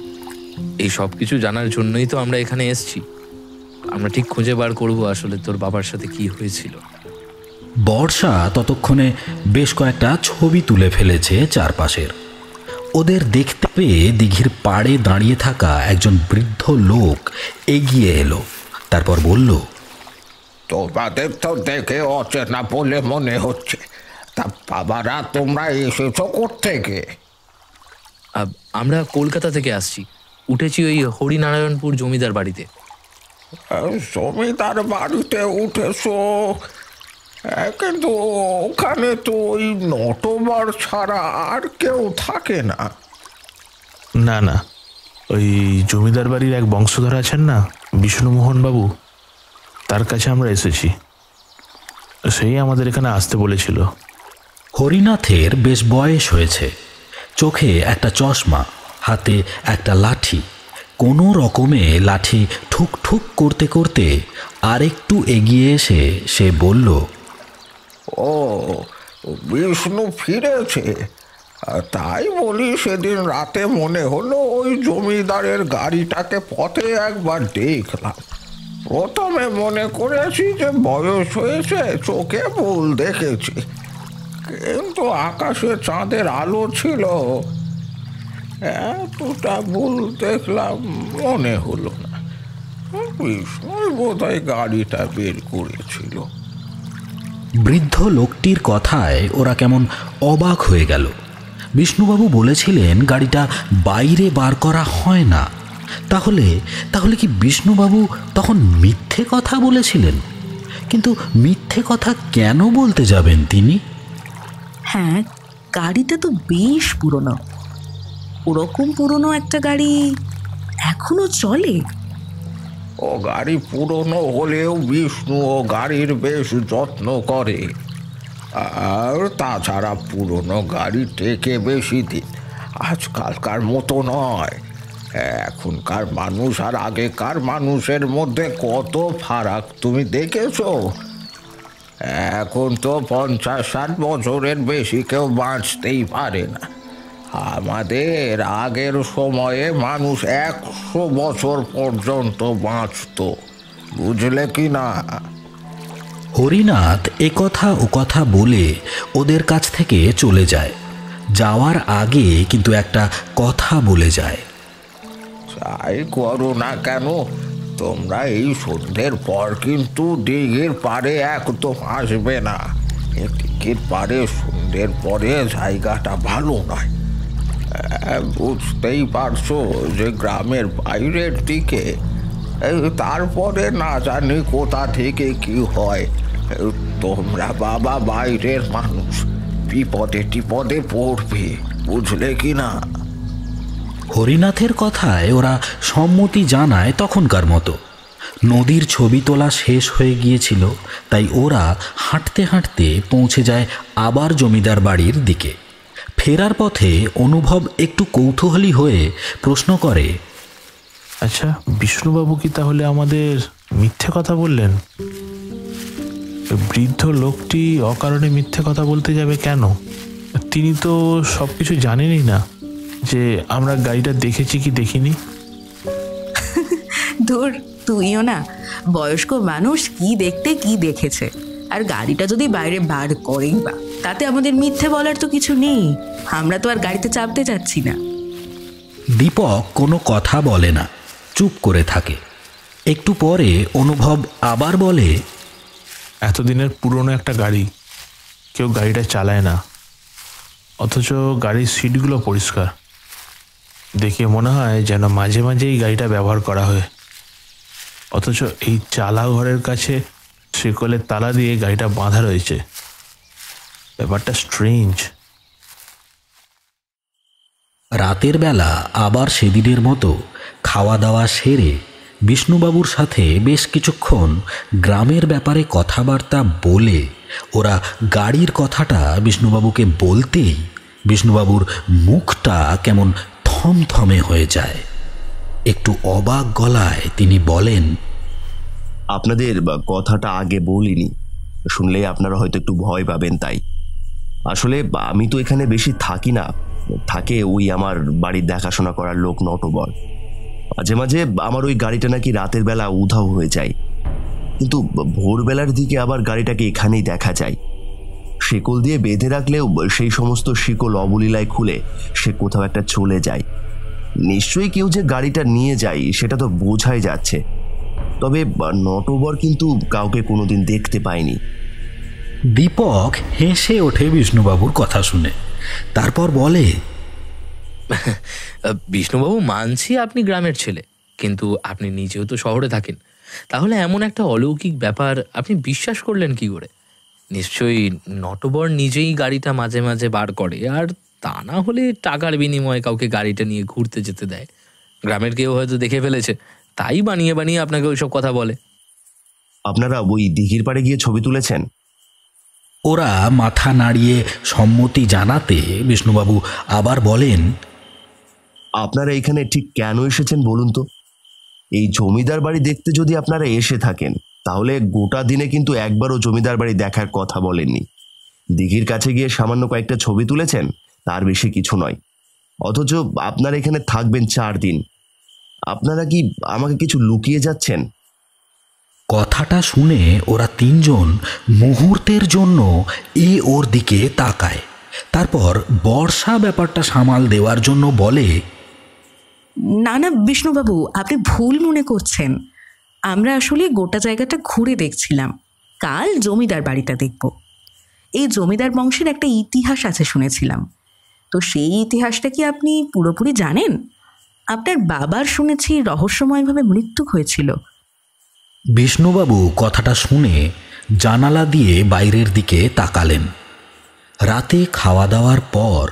Speaker 4: এই সব কিছু জানার জন্যই তো আমরা এখানে এসেছি। আমরা ঠিক খুঁজে বার করবো আসলে তোর বাবার সাথে কি হয়েছিল।
Speaker 3: বর্ষা ততক্ষণে বেশ কয়েকটা ছবি তুলে ফেলেছে চারপাশের। ওদের দেখতে পেয়ে দিঘির পাড়ে দাঁড়িয়ে থাকা একজন বৃদ্ধ লোক এগিয়ে এলো। তারপর বলল,
Speaker 2: তোমাদের তো দেখে অচেনা বলে মনে হচ্ছে, তা বাবারা তোমরা এসেছো কোত্থেকে?
Speaker 4: আমরা কলকাতা থেকে আসছি, উঠেছি ওই হরিনারায়ণপুর জমিদার বাড়িতে।
Speaker 2: জমিদার বাড়িতে উঠেছো? কিন্তু ওখানে তো ওই নটবর ছাড়া আর কেউ থাকে না।
Speaker 1: না না, ওই জমিদার বাড়ির এক বংশধর আছেন না, বিষ্ণুমোহন বাবু, তার কাছে আমরা এসেছি। সেই আমাদের এখানে আসতে বলেছিল।
Speaker 3: হরিনাথের বেশ বয়স হয়েছে, চোখে একটা চশমা, হাতে একটা লাঠি। কোনো রকমে লাঠি ঠুক ঠুক করতে করতে আরেকটু এগিয়ে এসে সে বলল,
Speaker 2: ও বিষ্ণু ফিরেছে? তাই বলি সেদিন রাতে মনে হলো ওই জমিদারের গাড়িটাকে পথে একবার দেখলাম। প্রথমে মনে করেছি যে বয়স হয়েছে, চোখে ভুল দেখেছি, কিন্তু আকাশে চাঁদের আলো ছিল, এতটা ভুল দেখলাম মনে হলো না। বিষ্ণুই বোধহয় গাড়িটা বের করেছিল।
Speaker 3: বৃদ্ধ লোকটির কথায় ওরা কেমন অবাক হয়ে গেল। বিষ্ণুবাবু বলেছিলেন গাড়িটা বাইরে বার করা হয় না। তাহলে কি বিষ্ণুবাবু তখন মিথ্যে কথা বলেছিলেন? কিন্তু মিথ্যে কথা কেন বলতে যাবেন তিনি?
Speaker 5: হ্যাঁ, গাড়িটা তো বেশ পুরনো। ওরকম পুরনো একটা গাড়ি এখনো চলে?
Speaker 2: ও গাড়ি পুরনো হলেও বিষ্ণু ও গাড়ির বেশ যত্ন করে। আর তাছাড়া পুরনো গাড়ি টেকে বেশি দিন, আজকালকার মতো নয়। এখনকার মানুষ আর আগেকার মানুষের মধ্যে কত ফারাক তুমি দেখেছো? এখন তো 50-60 বছরের বেশি কেউ বাঁচতেই পারে না। আমাদের আগের সময়ে মানুষ 100 বছর পর্যন্ত বাঁচতো, বুঝলে কি না?
Speaker 3: হরিনাথ একথা ও কথা বলে ওদের কাছ থেকে চলে যায়। যাওয়ার আগে কিন্তু একটা কথা বলে যায়।
Speaker 2: যাই করো না কেন, তোমরা এই সন্ধ্যের পর কিন্তু দিঘির পাড়ে একদম আসবে না। এই দিঘির পাড়ে সন্ধ্যের পরে জায়গাটা ভালো নয়। বুঝতেই পারছো যে গ্রামের বাইরের দিকে, তারপরে না জানি কোথা থেকে কি হয়। তোমরা বাবা বাইরের মানুষ, বিপদে টিপদে পড়বে, বুঝলে কি না?
Speaker 3: হরিনাথের কথায় ওরা সম্মতি জানায় তখনকার মতো। নদীর ছবি তোলা শেষ হয়ে গিয়েছিল, তাই ওরা হাঁটতে হাঁটতে পৌঁছে যায় আবার জমিদার বাড়ির দিকে। ফেরার পথে অনুভব একটু কৌতূহলী হয়ে প্রশ্ন করে,
Speaker 1: আচ্ছা, বিষ্ণুবাবু কি তাহলে আমাদের মিথ্যে কথা বললেন? ওই বৃদ্ধ লোকটি অকারণে মিথ্যে কথা বলতে যাবে কেন? তিনি তো সব কিছু জানেনই না যে আমরা গাড়িটা দেখেছি কি দেখিনি।
Speaker 5: ধুর, তুইও না, বয়স্ক মানুষ কি দেখতে কি দেখেছে। আর গাড়িটা যদি বাইরে বার করেই বা, তাতে আমাদের মিথ্যে বলার তো কিছু নেই। আমরা তো আর গাড়িতে চাপতে চাচ্ছি না।
Speaker 3: দীপক কোনো কথা বলে না, চুপ করে থাকে। একটু পরে অনুভব আবার বলে,
Speaker 1: এতদিনের পুরনো একটা গাড়ি, কেউ গাড়িটা চালায় না, অথচ গাড়ির সিটগুলো পরিষ্কার। দেখে মনে হয় যেন মাঝে মাঝে এই গাড়িটা ব্যবহার করা হয়। অথচ এই চালা ঘরের কাছে শিকলের তালা দিয়ে গাড়িটা বাঁধা রয়েছে। ব্যাপারটা স্ট্রেঞ্জ।
Speaker 3: রাতের বেলা আবার সেদিনের মতো খাওয়া দাওয়া সেরে বিষ্ণুবাবুর সাথে বেশ কিছুক্ষণ গ্রামের ব্যাপারে কথাবার্তা বলে ওরা গাড়ির কথাটা বিষ্ণুবাবুকে বলতেই বিষ্ণুবাবুর মুখটা কেমন থমথমে হয়ে যায়। একটু অবাক গলায় তিনি বলেন,
Speaker 6: আপনাদের কথাটা আগে বলিনি, শুনলেই আপনারা হয়তো একটু ভয় পাবেন। তাই আসলে আমি তো এখানে বেশি থাকি না, থাকে ওই আমার বাড়ির দেখাশোনা করার লোক নটবর। মাঝে মাঝে আমার ওই গাড়িটা নাকি রাতের বেলা উধাও হয়ে যায়, কিন্তু ভোরবেলার দিকে আবার গাড়িটাকে এখানেই দেখা যায়। শিকল দিয়ে বেঁধে রাখলেও সেই সমস্ত শিকল অবলীলায় খুলে সে কোথাও একটা চলে যায়। নিশ্চয়ই কেউ যে গাড়িটা নিয়ে যায় সেটা তো বোঝাই যাচ্ছে, তবে নটবর কিন্তু কাউকে কোনোদিন দেখতে পায়নি।
Speaker 3: দীপক হেসে ওঠে বিষ্ণুবাবুর কথা শুনে, তারপর বলে,
Speaker 4: বিষ্ণুবাবু, মানছি আপনি গ্রামের ছেলে, কিন্তু আপনি নিজেও তো শহরে থাকেন। তাহলে এমন একটা অলৌকিক ব্যাপার আপনি বিশ্বাস করলেন কি করে? নিশ্চয়ই নটবর নিজেই গাড়িটা মাঝে মাঝে বার করে, আর তা না হলে টাকার বিনিময়ে কাউকে গাড়িটা নিয়ে ঘুরতে যেতে দেয়। গ্রামের কেউ হয়তো দেখে ফেলেছে, তাই বানিয়ে বানিয়ে আপনাকে ওইসব কথা বলে।
Speaker 6: আপনারা ওই দিঘির পাড়ে গিয়ে ছবি তুলেছেন?
Speaker 3: ওরা মাথা নাড়িয়ে সম্মতি জানাতে বিষ্ণুবাবু আবার বলেন,
Speaker 6: আপনারা এখানে ঠিক কেন এসেছেন বলুন তো? এই জমিদার বাড়ি দেখতে যদি আপনারা এসে থাকেন, তাহলে গোটা দিনে কিন্তু একবারও জমিদার বাড়ি দেখার কথা বলেননি। দিঘির কাছে গিয়ে সামান্য কয়েকটা ছবি তুলেছেন, তার বেশি কিছু নয়। অথচ আপনারা এখানে থাকবেন 4 দিন। আপনারা কি আমাকে কিছু লুকিয়ে যাচ্ছেন?
Speaker 3: কথাটা শুনে ওরা তিনজন মুহূর্তের জন্য ওর দিকে তাকায়। তারপর বর্ষা ব্যাপারটা সামাল দেওয়ার জন্য বলে,
Speaker 5: না না বিষ্ণুবাবু, আপনি ভুল মনে করছেন। আমরা আসলে গোটা জায়গাটা ঘুরে দেখছিলাম। কাল জমিদার বাড়িটা দেখব। এই জমিদার বংশের একটা ইতিহাস আছে শুনেছিলাম, তো সেই ইতিহাসটা কি আপনি পুরোপুরি জানেন? আপনার বাবার শুনেছি রহস্যময়ভাবে মৃত্যু হয়েছিল।
Speaker 3: বিষ্ণুবাবু কথাটা শুনে জানালা দিয়ে বাইরের দিকে তাকালেন। রাতে খাওয়া দাওয়ার পর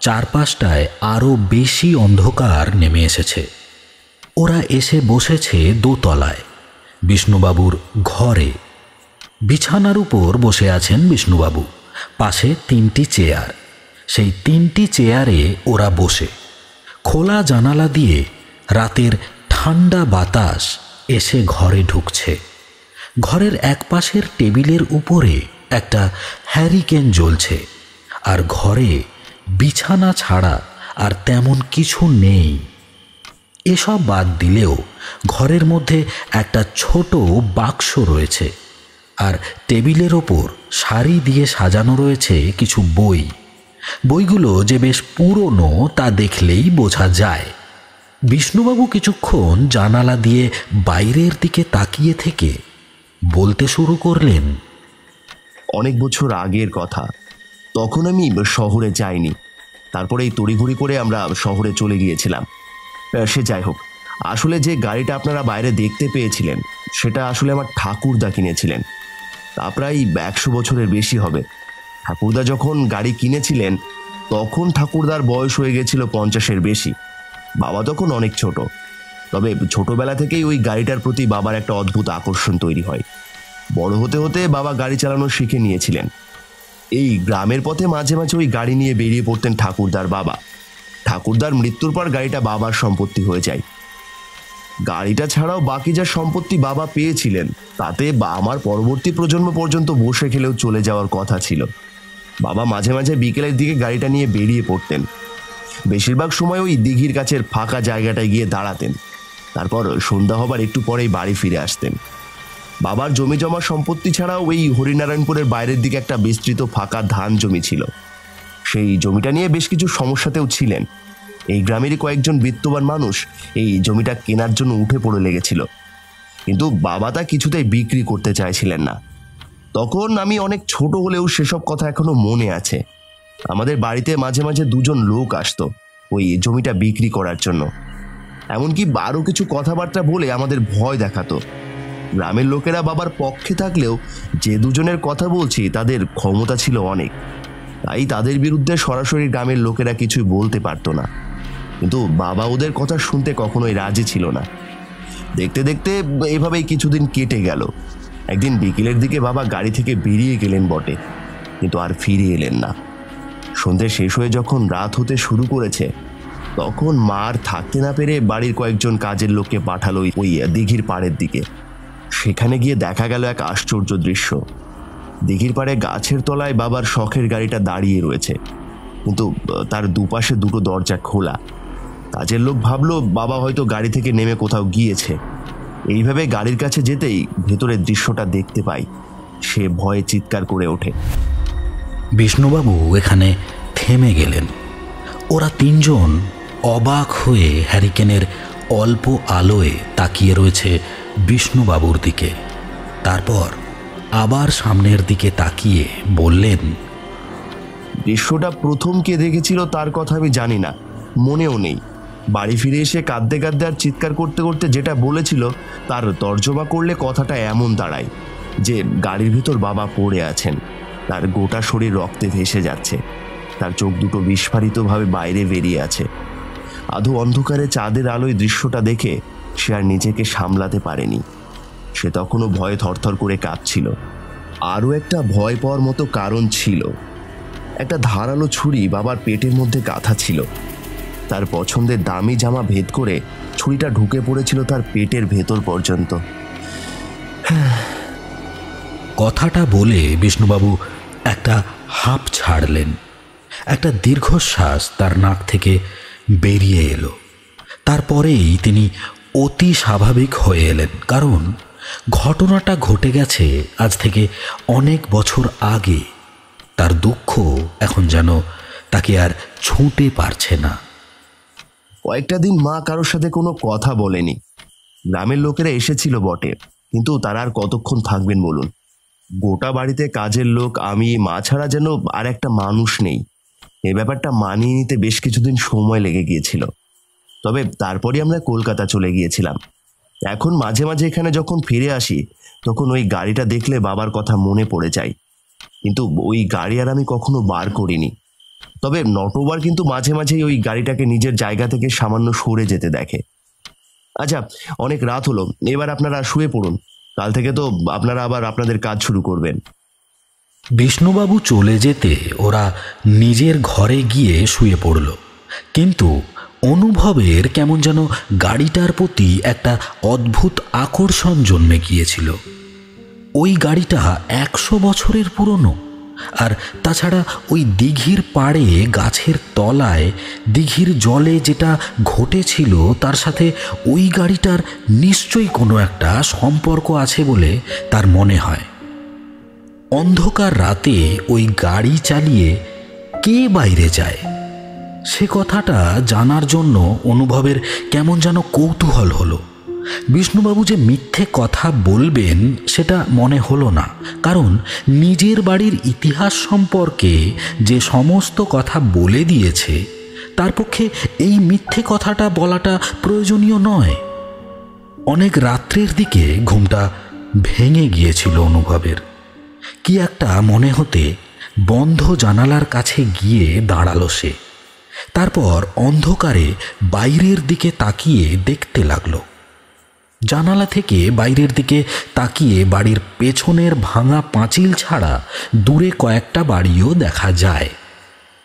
Speaker 3: চারপাশটায় আরও বেশি অন্ধকার নেমে এসেছে। ওরা এসে বসেছে দোতলায় বিষ্ণুবাবুর ঘরে। বিছানার উপর বসে আছেন বিষ্ণুবাবু, পাশে 3টি চেয়ার। সেই 3টি চেয়ারে ওরা বসে। খোলা জানালা দিয়ে রাতের ঠান্ডা বাতাস এসে ঘরে ঢুকছে। ঘরের একপাশের টেবিলের উপরে একটা হ্যারিকেন জ্বলছে, আর ঘরে বিছানা ছাড়া আর তেমন কিছু নেই। এসব বাদ দিলেও ঘরের মধ্যে একটা ছোট বাক্স রয়েছে, আর টেবিলের ওপর সারি দিয়ে সাজানো রয়েছে কিছু বই। বইগুলো যে বেশ পুরনো তা দেখলেই বোঝা যায়। বিষ্ণুবাবু কিছুক্ষণ জানালা দিয়ে বাইরের দিকে তাকিয়ে থেকে বলতে শুরু করলেন,
Speaker 6: অনেক বছর আগের কথা, তখন আমি শহরে যাইনি। তারপরে এই তড়িঘড়ি করে আমরা শহরে চলে গিয়েছিলাম। সে যাই হোক, আসলে যে গাড়িটা আপনারা বাইরে দেখতে পেয়েছিলেন সেটা আসলে আমার ঠাকুরদা কিনেছিলেন। তা প্রায় 100 বছরের বেশি হবে। ঠাকুরদা যখন গাড়ি কিনেছিলেন তখন ঠাকুরদার বয়স হয়ে গেছিল 50-এর বেশি। বাবা তখন অনেক ছোট। তবে ছোটবেলা থেকেই ওই গাড়িটার প্রতি বাবার একটা অদ্ভুত আকর্ষণ তৈরি হয়। বড় হতে হতে বাবা গাড়ি চালানো শিখে নিয়েছিলেন। এই গ্রামের পথে মাঝে মাঝে ওই গাড়ি নিয়ে বেরিয়ে পড়তেন ঠাকুরদার বাবা। ঠাকুরদার মৃত্যুর পর গাড়িটা বাবার সম্পত্তি হয়ে যায়। গাড়িটা ছাড়াও বাকি যা সম্পত্তি বাবা পেয়েছিলেন তাতে আমার পরবর্তী প্রজন্ম পর্যন্ত বসে খেলেও চলে যাওয়ার কথা ছিল। বাবা মাঝে মাঝে বিকেলের দিকে গাড়িটা নিয়ে বেরিয়ে পড়তেন। বেশিরভাগ সময় ওই দিঘির কাছের ফাঁকা জায়গাটায় গিয়ে দাঁড়াতেন। তারপর সন্ধ্যা হবার একটু পরেই বাড়ি ফিরে আসতেন। বাবার জমি জমা সম্পত্তি ছাড়াও ওই হরিনারায়ণপুরের বাইরের দিকে একটা বিস্তৃত ফাঁকা ধান জমি ছিল। সেই জমিটা নিয়ে বেশ কিছু সমস্যাতেও ছিলেন। এই গ্রামেরই কয়েকজন বিত্তবান মানুষ এই জমিটা কেনার জন্য উঠে পড়ে লেগেছিল, কিন্তু বাবা তা কিছুতেই বিক্রি করতে চাইছিলেন না। তখন আমি অনেক ছোট হলেও সেসব কথা এখনো মনে আছে। আমাদের বাড়িতে মাঝে মাঝে 2জন লোক আসতো ওই জমিটা বিক্রি করার জন্য। এমনকি আরও কিছু কথাবার্তা বলে আমাদের ভয় দেখাতো। গ্রামের লোকেরা বাবার পক্ষে থাকলেও যে 2জনের কথা বলছি তাদের ক্ষমতা ছিল অনেক, তাই তাদের বিরুদ্ধে সরাসরি গ্রামের লোকেরা কিছুই বলতে পারতো না। কিন্তু বাবা ওদের কথা শুনতে কখনোই রাজি ছিল না। দেখতে দেখতে এভাবেই কিছুদিন কেটে গেল। একদিন বিকেলের দিকে বাবা গাড়ি থেকে বেরিয়ে গেলেন বটে, কিন্তু আর ফিরে এলেন না। সন্ধে শেষ হয়ে যখন রাত হতে শুরু করেছে তখন মা আর থাকতে না পেরে বাড়ির কয়েকজন কাজের লোককে পাঠালো ওই দিঘির পাড়ের দিকে। সেখানে গিয়ে দেখা গেল এক আশ্চর্য দৃশ্য। দিঘির পাড়ে গাছের তলায় বাবার শখের গাড়িটা দাঁড়িয়ে রয়েছে, কিন্তু তার দুপাশে 2টো দরজা খোলা। কাজের লোক ভাবলো বাবা হয়তো গাড়ি থেকে নেমে কোথাও গিয়েছে। এইভাবে গাড়ির কাছে যেতেই ভেতরের দৃশ্যটা দেখতে পাই। সে ভয়ে চিৎকার করে ওঠে।
Speaker 3: বিষ্ণুবাবু এখানে থেমে গেলেন। ওরা 3জন অবাক হয়ে হ্যারিকেনের অল্প আলোয় তাকিয়ে রয়েছে বিষ্ণুবাবুর দিকে। তারপর আবার সামনের দিকে তাকিয়ে বললেন,
Speaker 6: দৃশ্যটা প্রথম কে দেখেছিল তার কথা আমি জানি না, মনেও নেই। বাড়ি ফিরে এসে কাঁদতে কাঁদতে আর চিৎকার করতে করতে যেটা বলেছিল তার তর্জমা করলে কথাটা এমন দাঁড়ায় যে গাড়ির ভিতর বাবা পড়ে আছেন, তার গোটা শরীর রক্তে ভেসে যাচ্ছে, তার চোখ দুটো বিস্ফারিতভাবে বাইরে বেরিয়ে আছে। আধো অন্ধকারে চাঁদের আলোয় দৃশ্যটা দেখে সে আর নিজেকে সামলাতে পারেনি। সে তখনও ভয়ে থরথর করে কাঁপছিল। আরও একটা ভয় পাওয়ার মতো কারণ ছিল। একটা ধারালো ছুরি বাবার পেটের মধ্যে গাঁথা ছিল। তার পছন্দের দামি জামা ভেদ করে ছুরিটা ঢুকে পড়েছিল তার পেটের ভেতর পর্যন্ত।
Speaker 3: কথাটা বলে বিষ্ণুবাবু একটা হাঁপ ছাড়লেন। একটা দীর্ঘশ্বাস তার নাক থেকে বেরিয়ে এলো। তারপরেই তিনি অতি স্বাভাবিক হয়ে এলেন, কারণ ঘটনাটা ঘটে গেছে আজ থেকে অনেক বছর আগে। তার দুঃখ এখন যেন তাকে আর ছুঁতে পারছে না।
Speaker 6: কয়েকটা দিন মা কারোর সাথে কোনো কথা বলেনি। গ্রামের লোকেরা এসেছিল বটে, কিন্তু তারা আর কতক্ষণ থাকবেন বলুন। গোটা বাড়িতে কাজের লোক, আমি, মা ছাড়া যেন আর একটা মানুষ নেই। এই ব্যাপারটা মানিয়ে নিতে বেশ কিছুদিন সময় লেগে গিয়েছিল। তবে তারপরই আমরা কলকাতা চলে গিয়েছিলাম। এখন মাঝে মাঝে এখানে যখন ফিরে আসি তখন ওই গাড়িটা দেখলে বাবার কথা মনে পড়ে যায়, কিন্তু ওই গাড়ি আর আমি কখনো বার করিনি। তবে নটবর কিন্তু মাঝে মাঝেই ওই গাড়িটাকে নিজের জায়গা থেকে সামান্য সরে যেতে দেখে। আচ্ছা, অনেক রাত হলো, এবার আপনারা শুয়ে পড়ুন, কাল থেকে তো আপনারা আবার আপনাদের কাজ শুরু করবেন।
Speaker 3: বিষ্ণুবাবু চলে যেতে ওরা নিজের ঘরে গিয়ে শুয়ে পড়ল, কিন্তু অনুভবের কেমন যেন গাড়িটার প্রতি একটা অদ্ভুত আকর্ষণ জন্মে গিয়েছিল। ওই গাড়িটা 100 বছরের পুরনো, আর তাছাড়া ওই দিঘির পাড়ে গাছের তলায় দিঘির জলে যেটা ঘটেছিল তার সাথে ওই গাড়িটার নিশ্চয়ই কোনো একটা সম্পর্ক আছে বলে তার মনে হয়। অন্ধকার রাতে ওই গাড়ি চালিয়ে কে বাইরে যায় সে কথাটা জানার জন্য অনুভবের কেমন যেন কৌতূহল হলো। বিষ্ণুবাবু যে মিথ্যে কথা বলবেন সেটা মনে হলো না, কারণ নিজের বাড়ির ইতিহাস সম্পর্কে যে সমস্ত কথা বলে দিয়েছে তার পক্ষে এই মিথ্যে কথাটা বলাটা প্রয়োজনীয় নয়। অনেক রাত্রের দিকে ঘুমটা ভেঙে গিয়েছিল অনুভবের। কি একটা মনে হতে বন্ধ জানালার কাছে গিয়ে দাঁড়ালো সে। তারপর অন্ধকারে বাইরের দিকে তাকিয়ে দেখতে লাগলো। জানালা থেকে বাইরের দিকে তাকিয়ে বাড়ির পেছনের ভাঙা পাঁচিল ছাড়া দূরে কয়েকটা বাড়িও দেখা যায়।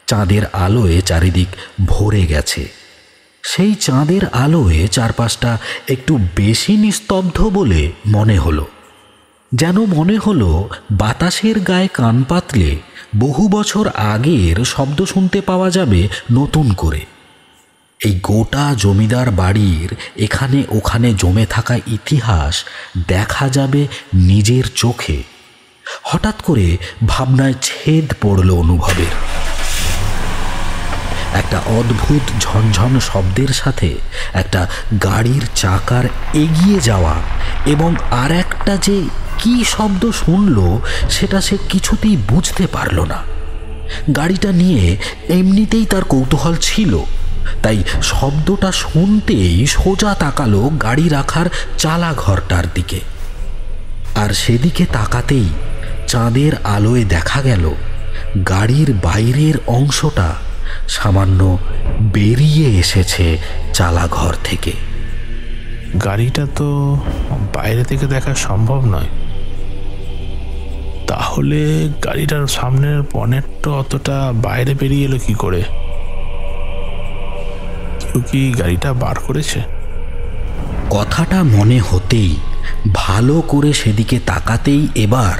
Speaker 3: চাঁদের আলোয় চারিদিক ভরে গেছে। সেই চাঁদের আলোয় চারপাশটা একটু বেশি নিস্তব্ধ বলে মনে হলো। যেন মনে হলো বাতাসের গায়ে কান পাতলে বহু বছর আগের শব্দ শুনতে পাওয়া যাবে নতুন করে। এই গোটা জমিদার বাড়ির এখানে ওখানে জমে থাকা ইতিহাস দেখা যাবে নিজের চোখে। হঠাৎ করে ভাবনায় ছেদ পড়ল অনুভবের। একটা অদ্ভুত ঝনঝন শব্দের সাথে একটা গাড়ির চাকার এগিয়ে যাওয়া এবং আর একটা যে কি শব্দ শুনল সেটা সে কিছুতেই বুঝতে পারল না। গাড়িটা নিয়ে এমনিতেই তার কৌতূহল ছিল, তাই শব্দটা শুনতেই সোজা তাকালো গাড়ি রাখার চালা ঘরটার দিকে। আর সেদিকে তাকাতেই চাঁদের আলোয় দেখা গেল গাড়ির বাইরের অংশটা সামান্য বেরিয়ে এসেছে চালাঘর থেকে।
Speaker 1: গাড়িটা তো বাইরে থেকে দেখা সম্ভব নয়, তাহলে গাড়িটার সামনের বনেটটা অতটা বাইরে বেরিয়ে এলো কি করে? কেউ কি গাড়িটা বার করেছে?
Speaker 3: কথাটা মনে হতেই ভালো করে সেদিকে তাকাতেই এবার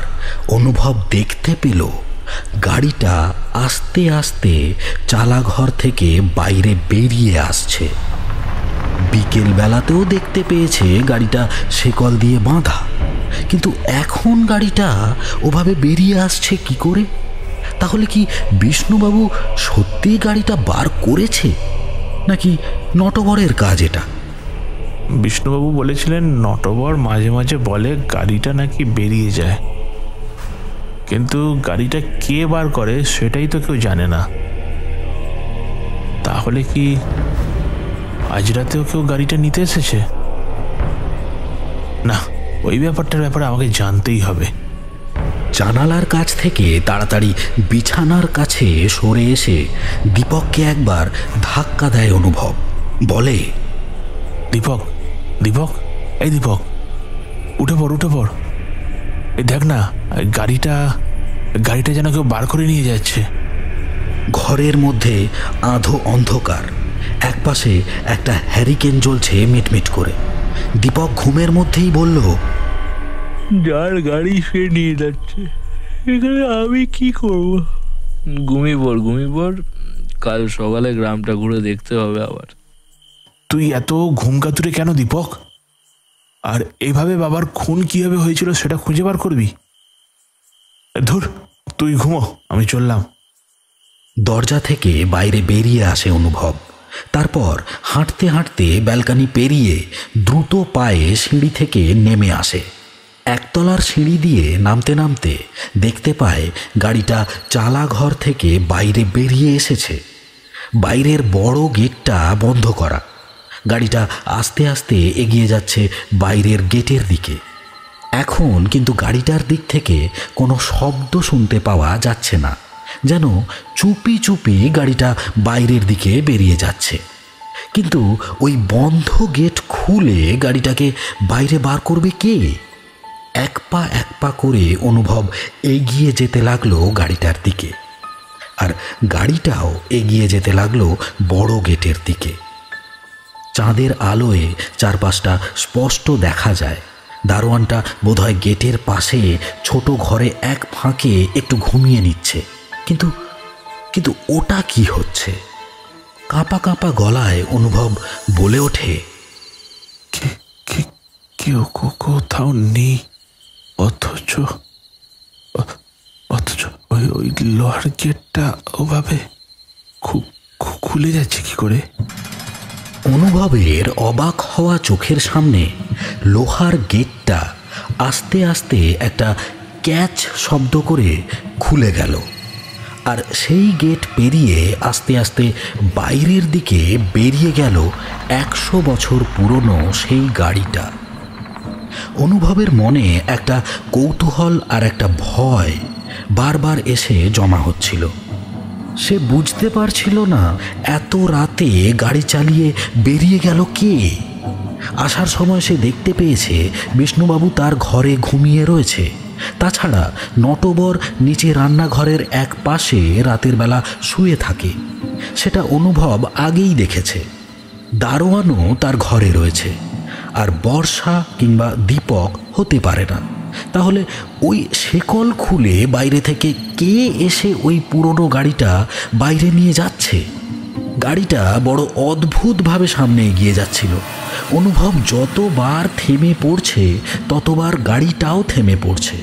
Speaker 3: অনুভব দেখতে পেল গাড়িটা আস্তে আস্তে চালাঘর থেকে বাইরে বেরিয়ে আসছে। বিকেল বেলাতেও দেখতে পেয়েছে গাড়িটা শেকল দিয়ে বাঁধা, কিন্তু এখন গাড়িটা ওভাবে বেরিয়ে আসছে কি করে? তাহলে কি বিষ্ণুবাবু সত্যিই গাড়িটা বার করেছে, নাকি নটবরের কাজ এটা?
Speaker 1: বিষ্ণুবাবু বলেছিলেন নটবর মাঝে মাঝে বলে গাড়িটা নাকি বেরিয়ে যায়, কিন্তু গাড়িটা কে বার করে সেটাই তো কেউ জানে না। তাহলে কি আজ রাতেও কেউ গাড়িটা নিতে এসেছে? না, ওই ব্যাপারটার ব্যাপারে আমাকে জানতেই হবে।
Speaker 3: জানালার কাছ থেকে তাড়াতাড়ি বিছানার কাছে সরে এসে দীপককে একবার ধাক্কা দেয় অনুভব। বলে,
Speaker 1: দীপক, দীপক, এই দীপক, উঠে পড়, উঠে পড়। এই দেখ না, গাড়িটা যেন কেউ বার করে নিয়ে যাচ্ছে।
Speaker 3: ঘরের মধ্যে আধো অন্ধকার, একপাশে একটা হ্যারিকেন জ্বলছে মিটমিট করে। দীপক ঘুমের মধ্যেই বলল,
Speaker 4: যার গাড়ি সে নিয়ে যাচ্ছে, এখানে আমি কি করব? ঘুমিয়ে পড়, কাল সকালে গ্রামটা ঘুরে দেখতে হবে আবার।
Speaker 1: তুই এত ঘুম কাতুরে কেন দীপক? আর এইভাবে বাবার খুন কিভাবে হয়েছিল সেটা খুঁজে বার করবি? ধুর, তুই ঘুমো, আমি চললাম।
Speaker 3: দরজা থেকে বাইরে বেরিয়ে আসে অনুভব। তারপর হাঁটতে হাঁটতে ব্যালকনি পেরিয়ে দ্রুত পায়ে সিঁড়ি থেকে নেমে আসে। একতলার সিঁড়ি দিয়ে নামতে নামতে দেখতে পায় গাড়িটা চালাঘর থেকে বাইরে বেরিয়ে এসেছে। বাইরের বড় গেটটা বন্ধ করা, গাড়িটা আস্তে আস্তে এগিয়ে যাচ্ছে বাইরের গেটের দিকে। এখন কিন্তু গাড়িটার দিক থেকে কোনো শব্দ শুনতে পাওয়া যাচ্ছে না, যেন চুপি চুপি গাড়িটা বাইরের দিকে বেরিয়ে যাচ্ছে। কিন্তু ওই বন্ধ গেট খুলে গাড়িটাকে বাইরে বার করবে কে? এক পা করে অনুভব এগিয়ে যেতে লাগলো গাড়িটার দিকে, আর গাড়িটাও এগিয়ে যেতে লাগলো বড় গেটের দিকে। চাঁদের আলোয় চারপাশটা স্পষ্ট দেখা যায়। দারোয়ানটা বোধহয় গেটের পাশে ছোট ঘরে এক ফাঁকে একটু ঘুমিয়ে নিচ্ছে। কিন্তু কিন্তু ওটা কি হচ্ছে? কাঁপা কাঁপা গলায় অনুভব বলে ওঠে,
Speaker 1: কেউ কোথাও নেই, অথচ ওই লোহার গেটটা ওভাবে খুলে যাচ্ছে কি করে?
Speaker 3: অনুভবের অবাক হওয়া চোখের সামনে লোহার গেটটা আস্তে আস্তে একটা ক্যাচ শব্দ করে খুলে গেল, আর সেই গেট পেরিয়ে আস্তে আস্তে বাইরের দিকে বেরিয়ে গেল 100 বছর পুরনো সেই গাড়িটা। অনুভবের মনে একটা কৌতূহল আর একটা ভয় বারবার এসে জমা হচ্ছিল। সে বুঝতে পারছিল না এত রাতে গাড়ি চালিয়ে বেরিয়ে গেল কে। আসার সময় সে দেখতে পেয়েছে বিষ্ণুবাবু তার ঘরে ঘুমিয়ে রয়েছে। তাছাড়া নটবর নিচে রান্নাঘরের এক পাশে রাতের বেলা শুয়ে থাকে, সেটা অনুভব আগেই দেখেছে। দারোয়ানও তার ঘরে রয়েছে, আর বর্ষা কিংবা দীপক হতে পারে না। তাহলে ওই শেকল খুলে বাইরে থেকে কে এসে ওই পুরনো গাড়িটা বাইরে নিয়ে যাচ্ছে? গাড়িটা বড় অদ্ভুতভাবে সামনে এগিয়ে যাচ্ছিল। অনুভব যতবার থেমে পড়ছে ততবার গাড়িটাও থেমে পড়ছে।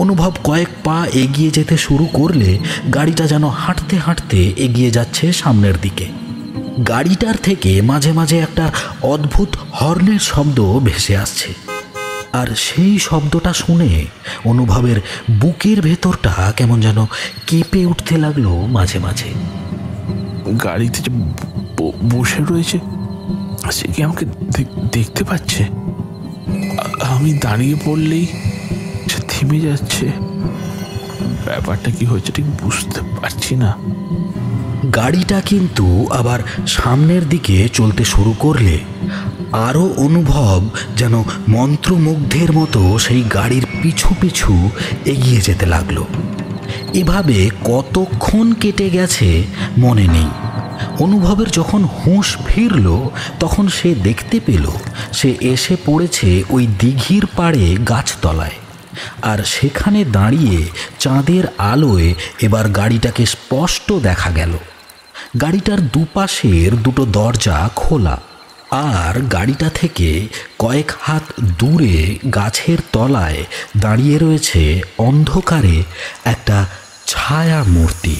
Speaker 3: অনুভব কয়েক পা এগিয়ে যেতে শুরু করলে গাড়িটা যেন হাঁটতে হাঁটতে এগিয়ে যাচ্ছে সামনের দিকে। গাড়িটার থেকে মাঝে মাঝে একটা অদ্ভুত হর্নের শব্দ ভেসে আসছে, আর সেই শব্দটা শুনে অনুভবের বুকের ভেতরটা কেমন যেন কেঁপে উঠতে লাগলো মাঝে মাঝে।
Speaker 1: গাড়িতে যে বসে রয়েছে সে কি আমাকে দেখতে পাচ্ছে? আমি দাঁড়িয়ে পড়লেই সে থেমে যাচ্ছে। ব্যাপারটা কি হয়েছে ঠিক বুঝতে পারছি না।
Speaker 3: গাড়িটা কিন্তু আবার সামনের দিকে চলতে শুরু করলে আরও অনুভব যেন মন্ত্রমুগ্ধের মতো সেই গাড়ির পিছু পিছু এগিয়ে যেতে লাগলো। এভাবে কতক্ষণ কেটে গেছে মনে নেই। অনুভবের যখন হুঁশ ফিরল তখন সে দেখতে পেল সে এসে পড়েছে ওই দিঘির পাড়ে গাছতলায়, আর সেখানে দাঁড়িয়ে চাঁদের আলোয় এবার গাড়িটাকে স্পষ্ট দেখা গেল। গাড়িটার দুপাশের দুটো দরজা খোলা, আর গাড়িটা থেকে কয়েক হাত দূরে গাছের তলায় দাঁড়িয়ে রয়েছে অন্ধকারে একটা ছায়া মূর্তি।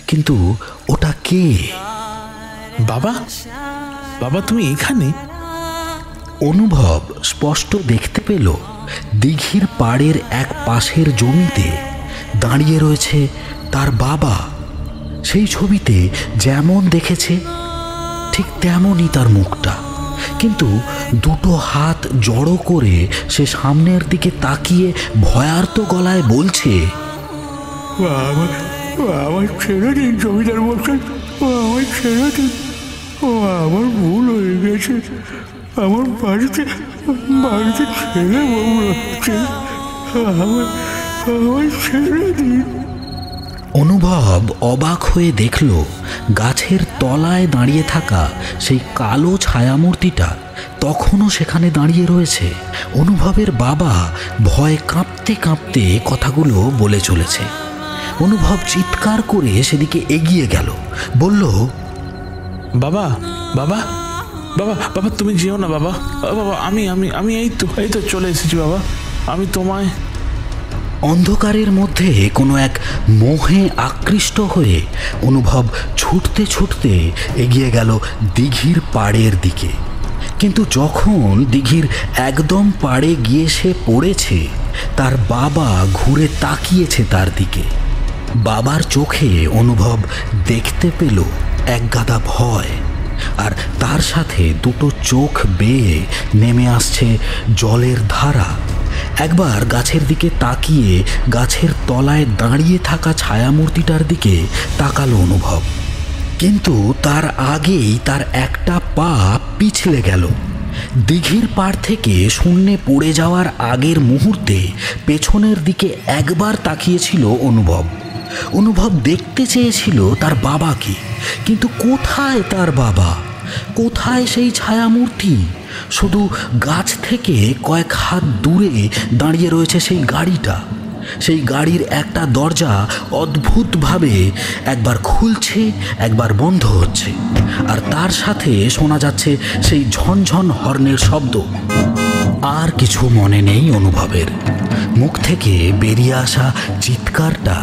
Speaker 3: কিন্তু ওটা কে?
Speaker 1: বাবা, বাবা তুমি এখানে?
Speaker 3: অনুভব স্পষ্ট দেখতে পেল দিঘির পাড়ের এক পাশের জমিতে দাঁড়িয়ে রয়েছে তার বাবা। সেই ছবিতে যেমন দেখেছে ঠিক তেমনই তার মুখটা, কিন্তু দুটো হাত জড়ো করে সে সামনের দিকে তাকিয়ে ভয়ার্ত গলায় বলছে,
Speaker 7: আমার ছেড়ে দিন জমিদার মশাই, আমার ছেড়ে দিন, আমার ভুল হয়ে গেছে, আমার বাড়িতে ছেলে বউ রাখছে, আমার ছেড়ে দিন।
Speaker 3: অনুভব অবাক হয়ে দেখল গাছের তলায় দাঁড়িয়ে থাকা সেই কালো ছায়ামূর্তিটা তখনও সেখানে দাঁড়িয়ে রয়েছে। অনুভবের বাবা ভয়ে কাঁপতে কাঁপতে কথাগুলো বলে চলেছে। অনুভব চিৎকার করে সেদিকে এগিয়ে গেল, বলল,
Speaker 1: বাবা, বাবা, বাবা, বাবা তুমি যেও না বাবা, বাবা আমি আমি আমি এই তো চলে এসেছি বাবা, আমি তোমায়।
Speaker 3: অন্ধকারের মধ্যে কোনো এক মোহে আকৃষ্ট হয়ে অনুভব ছুটতে ছুটতে এগিয়ে গেল দিঘির পাড়ের দিকে। কিন্তু যখন দিঘির একদম পাড়ে গিয়ে সে পড়েছে, তার বাবা ঘুরে তাকিয়েছে তার দিকে। বাবার চোখে অনুভব দেখতে পেল এক গাদা ভয়। আর তার সাথে দুটো চোখ বেয়ে নেমে আসছে জলের ধারা। একবার গাছের দিকে তাকিয়ে গাছের তলায় দাঁড়িয়ে থাকা ছায়ামূর্তিটার দিকে তাকালো অনুভব, কিন্তু তার আগেই তার একটা পা পিছলে গেল। দিঘির পাড় থেকে শূন্যে পড়ে যাওয়ার আগের মুহূর্তে পেছনের দিকে একবার তাকিয়েছিল অনুভব দেখতে চেয়েছিল তার বাবাকে, কিন্তু কোথায় তার বাবা, কোথায় সেই ছায়ামূর্তি? শুধু গাছ থেকে কয়েক হাত দূরে দাঁড়িয়ে রয়েছে সেই গাড়িটা। সেই গাড়ির একটা দরজা অদ্ভুতভাবে একবার খুলছে একবার বন্ধ হচ্ছে, আর তার সাথে শোনা যাচ্ছে সেই ঝনঝন হর্নের শব্দ। আর কিছু মনে নেই অনুভবের। মুখ থেকে বেরিয়ে আসা চিৎকারটা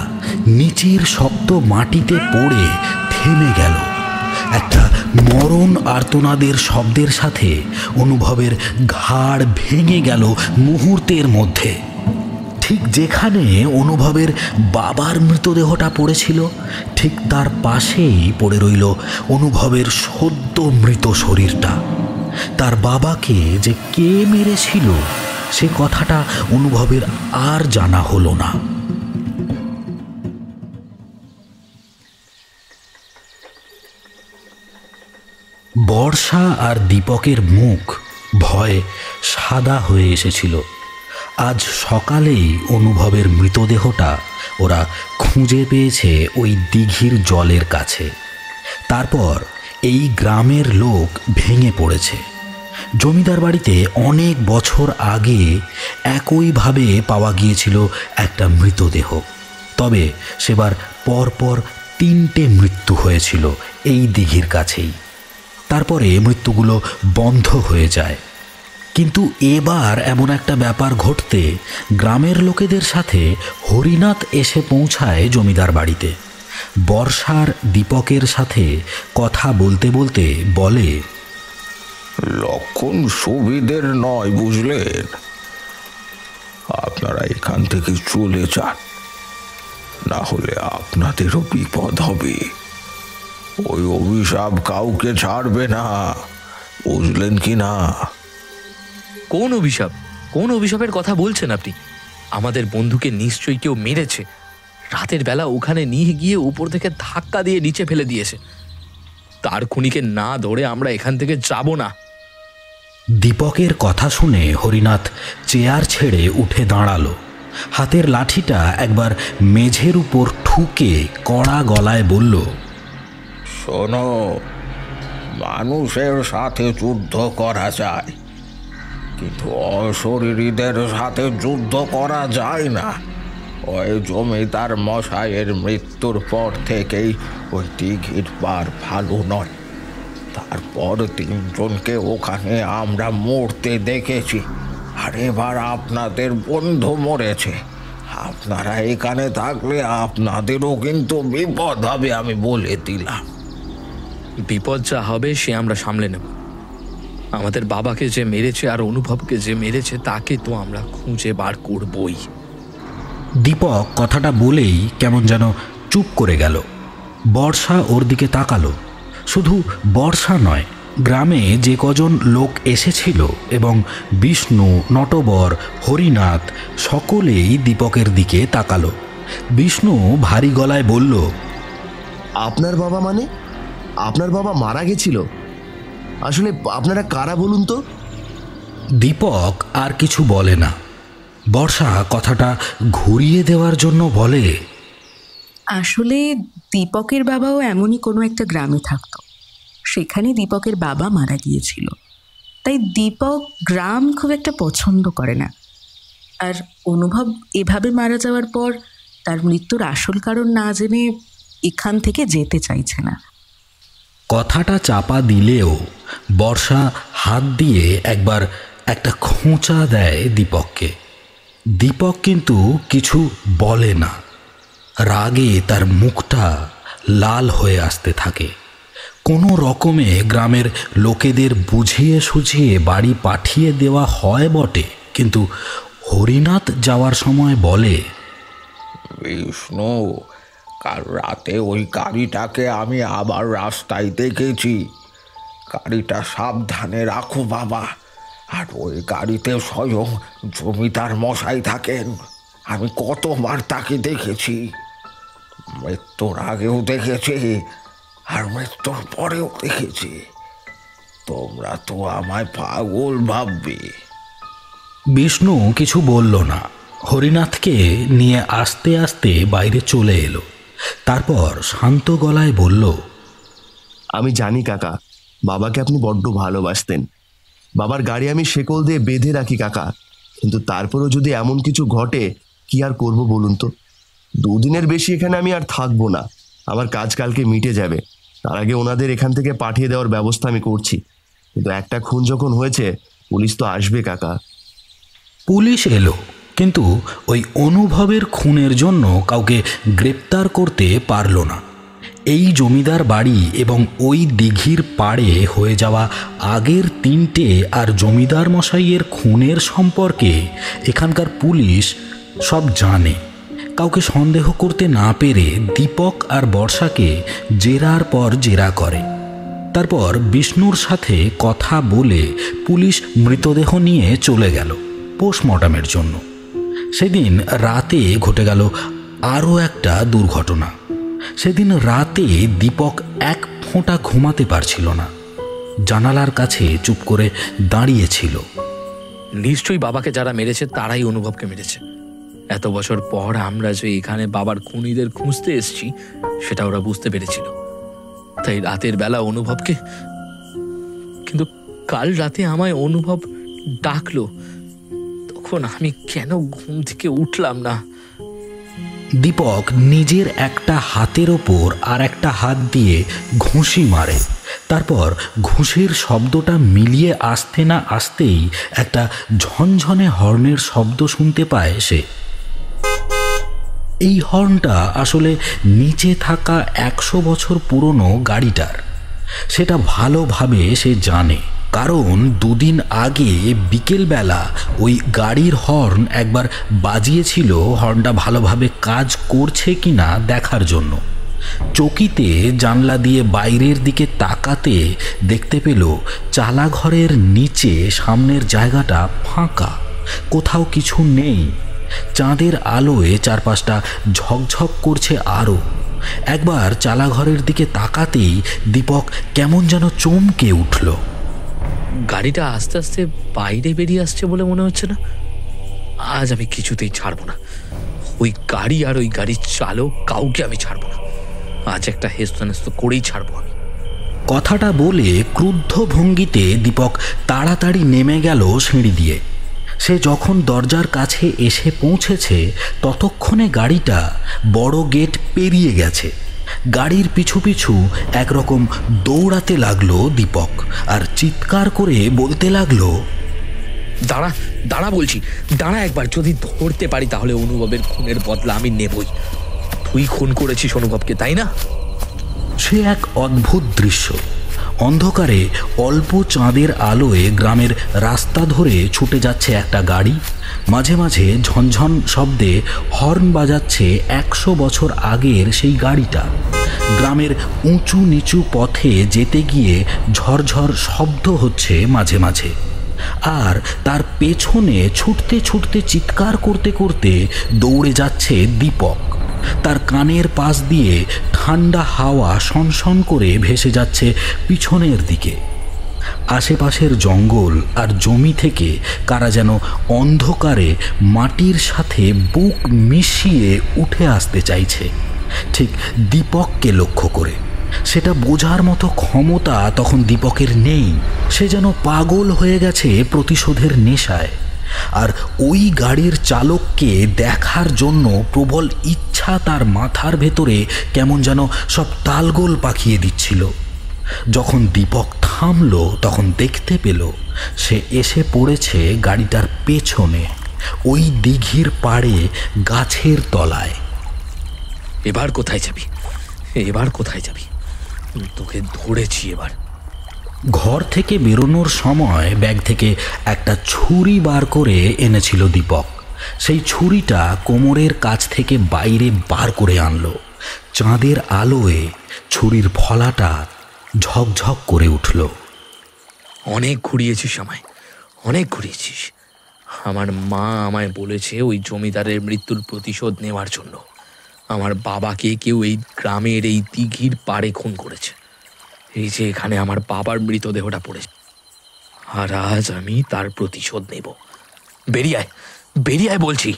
Speaker 3: নিচের শক্ত মাটিতে পড়ে থেমে গেল। একটা মরণ আর্তনাদের শব্দের সাথে অনুভবের ঘাড় ভেঙে গেল মুহূর্তের মধ্যে। ঠিক যেখানে অনুভবের বাবার মৃতদেহটা পড়েছিল, ঠিক তার পাশেই পড়ে রইল অনুভবের সদ্য মৃত শরীরটা। তার বাবাকে যে কে মেরেছিল সে কথাটা অনুভবের আর জানা হলো না। বর্ষা আর দীপকের মুখ ভয়ে সাদা হয়ে এসেছিল। আজ সকালেই অনুভবের মৃতদেহটা ওরা খুঁজে পেয়েছে ওই দিঘির জলের কাছে। তারপর এই গ্রামের লোক ভেঙে পড়েছে। জমিদার বাড়িতে অনেক বছর আগে একইভাবে পাওয়া গিয়েছিল একটা মৃতদেহ, তবে সেবার পরপর 3টে মৃত্যু হয়েছিল এই দিঘির কাছেই। তারপরে মৃত্যুগুলো বন্ধ হয়ে যায়। কিন্তু এবার এমন একটা ব্যাপার ঘটতে গ্রামের লোকেদের সাথে হরিনাথ এসে পৌঁছায় জমিদার বাড়িতে। বর্ষার দীপকের সাথে কথা বলতে বলতে বলে,
Speaker 2: লক্ষণ সুবিধের নয়, বুঝলেন? আপনারা এখান থেকে চলে যান, না হলে আপনাদেরও বিপদ হবে। ওই অভিশাপ কাউকে ছাড়বে না, বুঝলেন কি না?
Speaker 4: কোন অভিশাপ? কোন অভিশাপের কথা বলছেন আপনি? আমাদের বন্ধুকে নিশ্চয়ই কেউ মেরেছে। রাতের বেলা ওখানে নিয়ে গিয়ে উপর থেকে ধাক্কা দিয়ে নিচে ফেলে দিয়েছে। তার খুনিকে না ধরে আমরা এখান থেকে যাব না।
Speaker 3: দীপকের কথা শুনে হরিনাথ চেয়ার ছেড়ে উঠে দাঁড়ালো। হাতের লাঠিটা একবার মেঝের উপর ঠুকে কড়া গলায় বলল,
Speaker 2: শোনো, মানুষের সাথে যুদ্ধ করা যায়, কিন্তু অশরীরীদের সাথে যুদ্ধ করা যায় না। ওই জমিদার মশাইয়ের মৃত্যুর পর থেকেই ওই দিঘির পার ভালো নয়। তারপর 3 জনকে ওখানে আমরা মরতে দেখেছি, আর এবার আপনাদের বন্ধু মরেছে। আপনারা এখানে থাকলে আপনাদেরও কিন্তু বিপদ হবে, আমি বলে দিলাম।
Speaker 4: বিপদ যা হবে সে আমরা সামলে নেব। আমাদের বাবাকে যে মেরেছে আর অনুভবকে যে মেরেছে তাকে তো আমরা খুঁজে বার করবই।
Speaker 3: দীপক কথাটা বলেই কেমন যেন চুপ করে গেল। বর্ষা ওর দিকে তাকালো। শুধু বর্ষা নয়, গ্রামে যে কজন লোক এসেছিল এবং বিষ্ণু, নটবর, হরিনাথ সকলেই দীপকের দিকে তাকালো। বিষ্ণু ভারী গলায় বলল,
Speaker 6: আপনার বাবা মানে? আপনার বাবা মারা গেছিল? আসলে আপনারা কারা বলুন তো?
Speaker 3: দীপক আর কিছু বলে না। বর্ষা কথাটা ঘুরিয়ে দেওয়ার জন্য বলে,
Speaker 5: আসলে দীপকের বাবাও এমনই কোনো একটা গ্রামে থাকতো। সেখানে দীপকের বাবা মারা গিয়েছিল, তাই দীপক গ্রাম খুব একটা পছন্দ করে না। আর অনুভব এভাবে মারা যাওয়ার পর তার মৃত্যুর আসল কারণ না জেনে এখান থেকে যেতে চাইছে না।
Speaker 3: কথাটা চাপা দিলেও বর্ষা হাত দিয়ে একবার একটা খোঁচা দেয় দীপককে। দীপক কিন্তু কিছু বলে না। রাগে তার মুখটা লাল হয়ে আসতে থাকে। কোনো রকমে গ্রামের লোকেদের বুঝিয়ে সুঝিয়ে বাড়ি পাঠিয়ে দেওয়া হয় বটে, কিন্তু হরিনাথ যাওয়ার সময় বলে,
Speaker 2: বিষ্ণু, কাল রাতে ওই গাড়িটাকে আমি আবার রাস্তায় দেখেছি। গাড়িটা সাবধানে রাখো বাবা। আর ওই গাড়িতে স্বয়ং জমিদার মশাই থাকেন। আমি কতবার তাকে দেখেছি, মৃত্যুর আগেও দেখেছি আর মৃত্যুর পরেও দেখেছি। তোমরা তো আমায় পাগল ভাববে।
Speaker 3: বিষ্ণু কিছু বলল না। হরিনাথকে নিয়ে আস্তে আস্তে বাইরে চলে এলো। তারপর শান্ত গলায় বলল,
Speaker 6: আমি জানি কাকা, বাবাকে আপনি বড্ড ভালোবাসতেন। বাবার গাড়ি আমি শেকল দিয়ে বেঁধে রাখি কাকা, কিন্তু তারপরেও যদি এমন কিছু ঘটে কি আর করব বলুন তো। 2 দিনের বেশি এখানে আমি আর থাকবো না। আমার কাজ কালকে মিটে যাবে। তার আগে ওনাদের এখান থেকে পাঠিয়ে দেওয়ার ব্যবস্থা আমি করছি। কিন্তু একটা খুন যখন হয়েছে, পুলিশ তো আসবে কাকা।
Speaker 3: পুলিশ এলো, কিন্তু ওই অনুভবের খুনের জন্য কাউকে গ্রেপ্তার করতে পারল না। এই জমিদার বাড়ি এবং ওই দিঘির পাড়ে হয়ে যাওয়া আগের 3টে আর জমিদার মশাইয়ের খুনের সম্পর্কে এখানকার পুলিশ সব জানে। কাউকে সন্দেহ করতে না পেরে দীপক আর বর্ষাকে জেরার পর জেরা করে। তারপর বিষ্ণুর সাথে কথা বলে পুলিশ মৃতদেহ নিয়ে চলে গেল পোস্টমর্টমের জন্য। সেদিন রাতে ঘটে গেল আরও একটা দুর্ঘটনা। সেদিন রাতে দীপক এক ফোঁটা ঘুমাতে পারছিল না। জানালার কাছে চুপ করে দাঁড়িয়েছিল।
Speaker 4: নিশ্চয়ই বাবাকে যারা মেরেছে তারাই অনুভবকে মেরেছে। এত বছর পর আমরা যে এখানে বাবার খুনিদের খুঁজতে এসেছি সেটা ওরা বুঝতে পেরেছিল, তাই রাতের বেলা অনুভবকে। কিন্তু কাল রাতে আমায় অনুভব ডাকলো, তখন আমি কেন ঘুম থেকে উঠলাম না?
Speaker 3: দীপক নিজের একটা হাতের ওপর আর একটা হাত দিয়ে ঘুষি মারে। তারপর ঘুষির শব্দটা মিলিয়ে আসতে না আসতেই একটা ঝনঝনে হর্নের শব্দ শুনতে পায় সে। এই হর্নটা আসলে নিচে থাকা 100 বছর পুরনো গাড়িটার। সেটা ভালোভাবে সে জানে, কারণ 2 দিন আগে বিকেলবেলা ওই গাড়ির হর্ন একবার বাজিয়েছিল হর্নটা ভালোভাবে কাজ করছে কিনা দেখার জন্য। চকিতে জানলা দিয়ে বাইরের দিকে তাকাতে দেখতে পেল চালাঘরের নিচে সামনের জায়গাটা ফাঁকা, কোথাও কিছু নেই। চাঁদের আলোয় চারপাশটা ঝকঝক করছে আরও। একবার চালাঘরের দিকে তাকাতেই দীপক কেমন যেন চমকে উঠল।
Speaker 4: গাড়িটা আস্তে আস্তে বাইরে বেরিয়ে আসছে বলে মনে হচ্ছে না। আজ আমি কিছুতেই ছাড়বো না। ওই গাড়ি আর ওই গাড়ির চালক কাউকে আমি ছাড়বো না। আজ একটা হেস্তনেস্ত করেই ছাড়বো আমি।
Speaker 3: কথাটা বলে ক্রুদ্ধ ভঙ্গিতে দীপক তাড়াতাড়ি নেমে গেল সিঁড়ি দিয়ে। সে যখন দরজার কাছে এসে পৌঁছেছে ততক্ষণে গাড়িটা বড় গেট পেরিয়ে গেছে। গাড়ির পিছু পিছু একরকম দৌড়াতে লাগলো দীপক, আর চিৎকার করে বলতে লাগলো,
Speaker 4: দাঁড়া দাঁড়া বলছি, দাঁড়া একবার। যদি ধরতে পারি তাহলে অনুভবের খুনের বদলা আমি নেবই। তুই খুন করেছিস অনুভবকে, তাই না?
Speaker 3: সে এক অদ্ভুত দৃশ্য। অন্ধকারে অল্প চাঁদের আলোয় গ্রামের রাস্তা ধরে ছুটে যাচ্ছে একটা গাড়ি। মাঝে মাঝে ঝনঝন শব্দে হর্ন বাজাচ্ছে 100 বছর আগের সেই গাড়িটা। গ্রামের উঁচু নিচু পথে যেতে গিয়ে ঝরঝর শব্দ হচ্ছে মাঝে মাঝে। আর তার পেছনে ছুটতে ছুটতে চিৎকার করতে করতে দৌড়ে যাচ্ছে দীপক। তার কানের পাশ দিয়ে ঠান্ডা হাওয়া শনশন করে ভেসে যাচ্ছে পিছনের দিকে। আশেপাশের জঙ্গল আর জমি থেকে কারা যেন অন্ধকারে মাটির সাথে বুক মিশিয়ে উঠে আসতে চাইছে, ঠিক দীপককে লক্ষ্য করে। সেটা বোঝার মতো ক্ষমতা তখন দীপকের নেই। সে যেন পাগল হয়ে গেছে প্রতিশোধের নেশায়। আর ওই গাড়ির চালককে দেখার জন্য প্রবল ইচ্ছা তার মাথার ভেতরে কেমন যেন সব তালগোল পাকিয়ে দিচ্ছিল। যখন দীপক থামল তখন দেখতে পেল সে এসে পড়েছে গাড়িটার পেছনে, ওই দিঘির পাড়ে গাছের তলায়।
Speaker 4: এবার কোথায় যাবি? এবার কোথায় যাবি? তোকে ধরেছি এবার।
Speaker 3: ঘর থেকে বেরোনোর সময় ব্যাগ থেকে একটা ছুরি বার করে এনেছিল দীপক। সেই ছুরিটা কোমরের কাছ থেকে বাইরে বার করে আনলো। চাঁদের আলোয় ছুরির ফলাটা ঝকঝক করে উঠল।
Speaker 4: অনেক ঘুরিয়েছিস আমায়, অনেক ঘুরিয়েছিস। আমার মা আমায় বলেছে ওই জমিদারের মৃত্যুর প্রতিশোধ নেওয়ার জন্য আমার বাবাকে কেউ এই গ্রামের এই দিঘির পাড়ে খুন করেছে। এই যে এখানে আমার বাবার মৃতদেহটা পড়েছে, আর আজ আমি তার প্রতিশোধ নেব। বেরিয়ে আয়, বেরিয়ে আয় বলছি।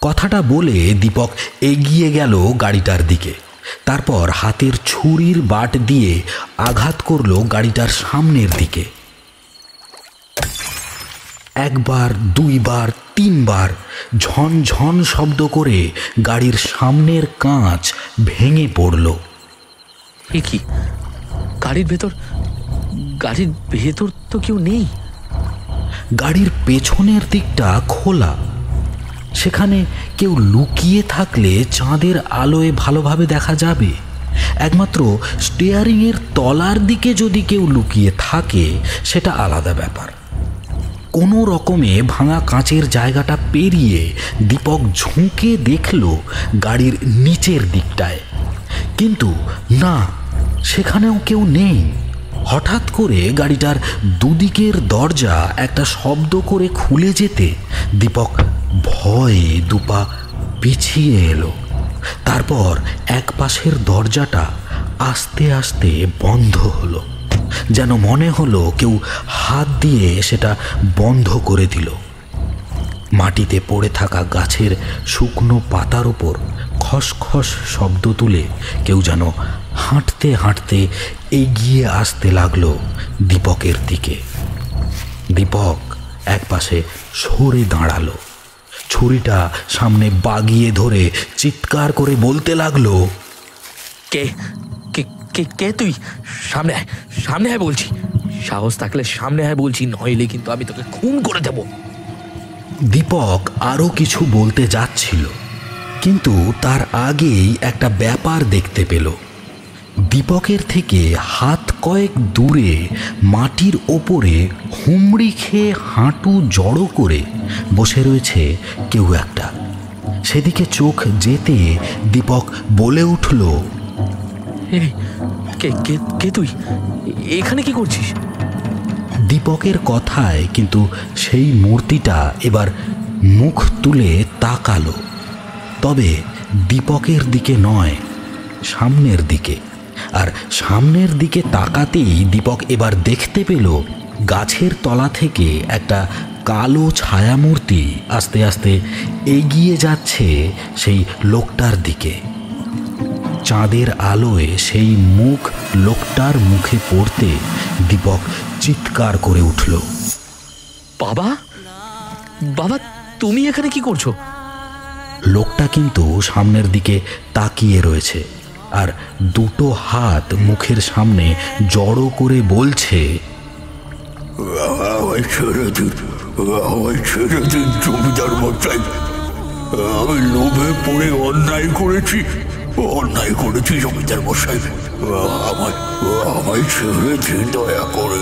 Speaker 3: কথাটা বলে দীপক এগিয়ে গেল গাড়িটার দিকে। তারপর হাতের ছুরির বাট দিয়ে আঘাত করলো গাড়িটার সামনের দিকে। একবার, দুইবার, তিনবার ঝনঝন শব্দ করে গাড়ির সামনের কাঁচ ভেঙে পড়ল।
Speaker 4: এ কি, গাড়ির ভেতর তো কেউ নেই।
Speaker 3: গাড়ির পেছনের দিকটা খোলা। সেখানে কেউ লুকিয়ে থাকলে চাঁদের আলোয় ভালোভাবে দেখা যাবে। একমাত্র স্টিয়ারিংয়ের তলার দিকে যদি কেউ লুকিয়ে থাকে সেটা আলাদা ব্যাপার। কোনো রকমে ভাঙা কাঁচের জায়গাটা পেরিয়ে দীপক ঝুঁকে দেখল গাড়ির নিচের দিকটায়, কিন্তু না, সেখানেও কেউ নেই। হঠাৎ করে গাড়িটার দুদিকের দরজা একটা শব্দ করে খুলে যেতে দীপক ভয়ে দুপা পিছিয়ে এলো। তারপর এক পাশের দরজাটা আস্তে আস্তে বন্ধ হলো, যেন মনে হলো কেউ হাত দিয়ে সেটা বন্ধ করে দিল। মাটিতে পড়ে থাকা গাছের শুকনো পাতার ওপর খসখস শব্দ তুলে কেউ যেন হাঁটতে হাঁটতে এগিয়ে আসতে লাগলো দীপকের দিকে। দীপক একপাশে সরে দাঁড়ালো, ছুরিটা সামনে বাগিয়ে ধরে চিৎকার করে বলতে লাগলো,
Speaker 4: কে কে কে কে তুই? সামনে আয়, সামনে আয় বলছি। সাহস থাকলে সামনে আয় বলছি, নইলে কিন্তু আমি তোকে খুন করে দেব।
Speaker 3: দীপক আরো কিছু বলতে যাচ্ছিল, কিন্তু তার আগেই একটা ব্যাপার দেখতে পেল। দীপকের থেকে হাত কয়েক দূরে মাটির ওপরে হুমড়ি খেয়ে হাঁটু জড়ো করে বসে রয়েছে কেউ একটা। সেদিকে চোখ যেতে দীপক বলে উঠল,
Speaker 4: কে কে কে তুই? এখানে কি করছিস?
Speaker 3: দীপকের কথায় কিন্তু সেই মূর্তিটা এবার মুখ তুলে তাকালো, তবে দীপকের দিকে নয়, সামনের দিকে। আর সামনের দিকে তাকাতেই দীপক এবার দেখতে পেল গাছের তলা থেকে একটা কালো ছায়ামূর্তি আস্তে আস্তে এগিয়ে যাচ্ছে সেই লোকটার দিকে। চাঁদের আলোয় সেই মুখ লোকটার মুখে পড়তে দীপক চিৎকার করে উঠল,
Speaker 4: বাবা, বাবা, তুমি এখানে কি করছো?
Speaker 3: লোকটা কিন্তু সামনের দিকে তাকিয়ে রয়েছে, আর দুটো হাত মুখের সামনে জড়ো করে বলছে,
Speaker 7: আমায় ছেড়ে দিন, আমায় ছেড়ে দিন জমিদার মশাই। আমি লোভে পড়ে অন্যায় করেছি জমিদার মশাই। আমায় ছেড়ে দিন দয়া করে।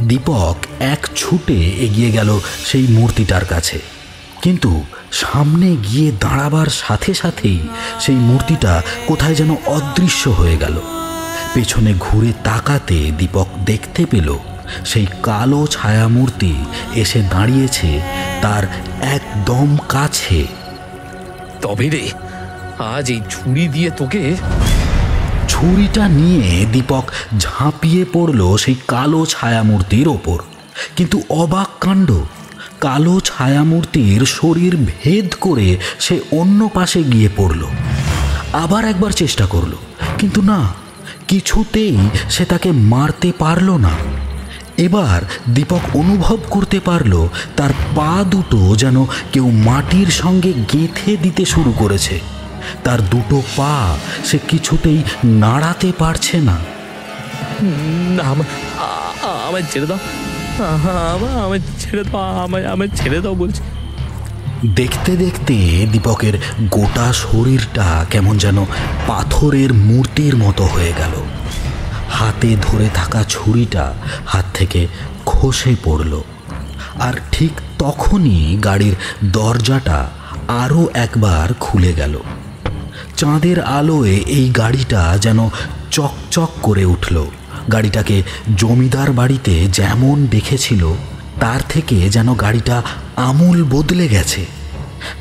Speaker 3: দীপক এক ছুটে এগিয়ে গেল সেই মূর্তিটার কাছে, কিন্তু সামনে গিয়ে দাঁড়াবার সাথে সাথেই সেই মূর্তিটা কোথায় যেন অদৃশ্য হয়ে গেল। পেছনে ঘুরে তাকাতে দীপক দেখতে পেল সেই কালো ছায়ামূর্তি এসে দাঁড়িয়েছে তার একদম কাছে।
Speaker 4: তবে রে, আজ এই ছুরি দিয়ে তোকে।
Speaker 3: ছুরিটা নিয়ে দীপক ঝাঁপিয়ে পড়ল সেই কালো ছায়ামূর্তির ওপর, কিন্তু অবাক কাণ্ড, কালো ছায়ামূর্তির শরীর ভেদ করে সে অন্য পাশে গিয়ে পড়ল। আবার একবার চেষ্টা করলো, কিন্তু না, কিছুতেই সে তাকে মারতে পারল না। এবার দীপক অনুভব করতে পারল তার পা দুটো যেন কেউ মাটির সঙ্গে গেঁথে দিতে শুরু করেছে। তার দুটো পা সে কিছুতেই নাড়াতে পারছে না।
Speaker 4: আমায় ছেড়ে দাও, আমায় ছেড়ে দাও, আমায় ছেড়ে দাও বলছি।
Speaker 3: দেখতে দেখতে দীপকের গোটা শরীরটা কেমন যেন পাথরের মূর্তির মতো হয়ে গেল। হাতে ধরে থাকা ছুরিটা হাত থেকে খসে পড়ল, আর ঠিক তখনই গাড়ির দরজাটা আরও একবার খুলে গেল। চাঁদের আলোয় এই গাড়িটা যেন চকচক করে উঠল, গাড়িটাকে জমিদার বাড়িতে যেমন দেখেছিল তার থেকে যেন গাড়িটা আমূল বদলে গেছে।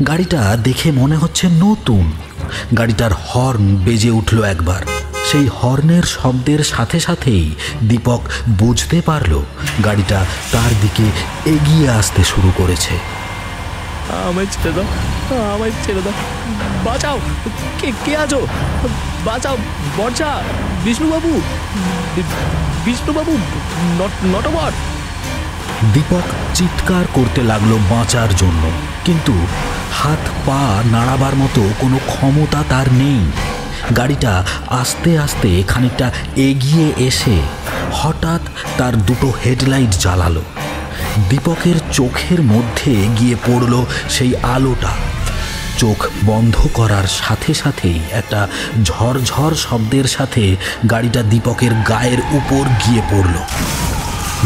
Speaker 3: গাড়িটা দেখে মনে হচ্ছে নতুন। গাড়িটার হর্ন বেজে উঠল একবার। সেই হর্নের শব্দের সাথে সাথেই দীপক বুঝতে পারল গাড়িটা তার দিকে এগিয়ে আসতে শুরু করেছে।
Speaker 4: আমায় ছেড়ে দাও, আমায় ছেড়ে দাও, বাঁচাও, কে আছো, বাঁচাও, বর্ষা, বিষ্ণুবাবু, বিষ্ণুবাবু, নটবর।
Speaker 3: দীপক চিৎকার করতে লাগলো বাঁচার জন্য, কিন্তু হাত পা নাড়াবার মতো কোনো ক্ষমতা তার নেই। গাড়িটা আস্তে আস্তে খানিকটা এগিয়ে এসে হঠাৎ তার দুটো হেডলাইট জ্বালালো। দীপকের চোখের মধ্যে গিয়ে পড়ল সেই আলোটা। চোখ বন্ধ করার সাথে সাথেই একটা ঝরঝর শব্দের সাথে গাড়িটা দীপকের গায়ের উপর গিয়ে পড়ল।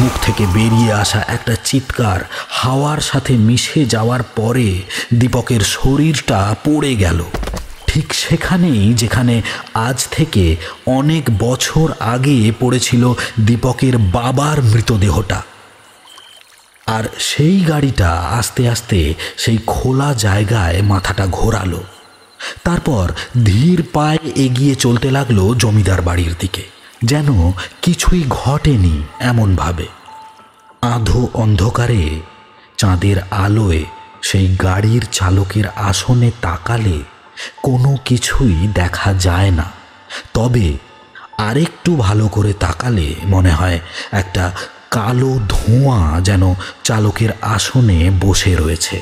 Speaker 3: মুখ থেকে বেরিয়ে আসা একটা চিৎকার হাওয়ার সাথে মিশে যাওয়ার পরে দীপকের শরীরটা পড়ে গেল ঠিক সেখানেই যেখানে আজ থেকে অনেক বছর আগে পড়েছিল দীপকের বাবার মৃতদেহটা। আর সেই গাড়িটা আস্তে আস্তে সেই খোলা জায়গায় মাথাটা ঘোরালো। তারপর ধীর পায়ে এগিয়ে চলতে লাগলো জমিদার বাড়ির দিকে, যেন কিছুই ঘটেনি এমনভাবে। আধো অন্ধকারে চাঁদের আলোয় সেই গাড়ির চালকের আসনে তাকালে কোনো কিছুই দেখা যায় না, তবে আরেকটু ভালো করে তাকালে মনে হয় একটা কালো ধোঁয়া যেন চালকের আসনে বসে রয়েছে।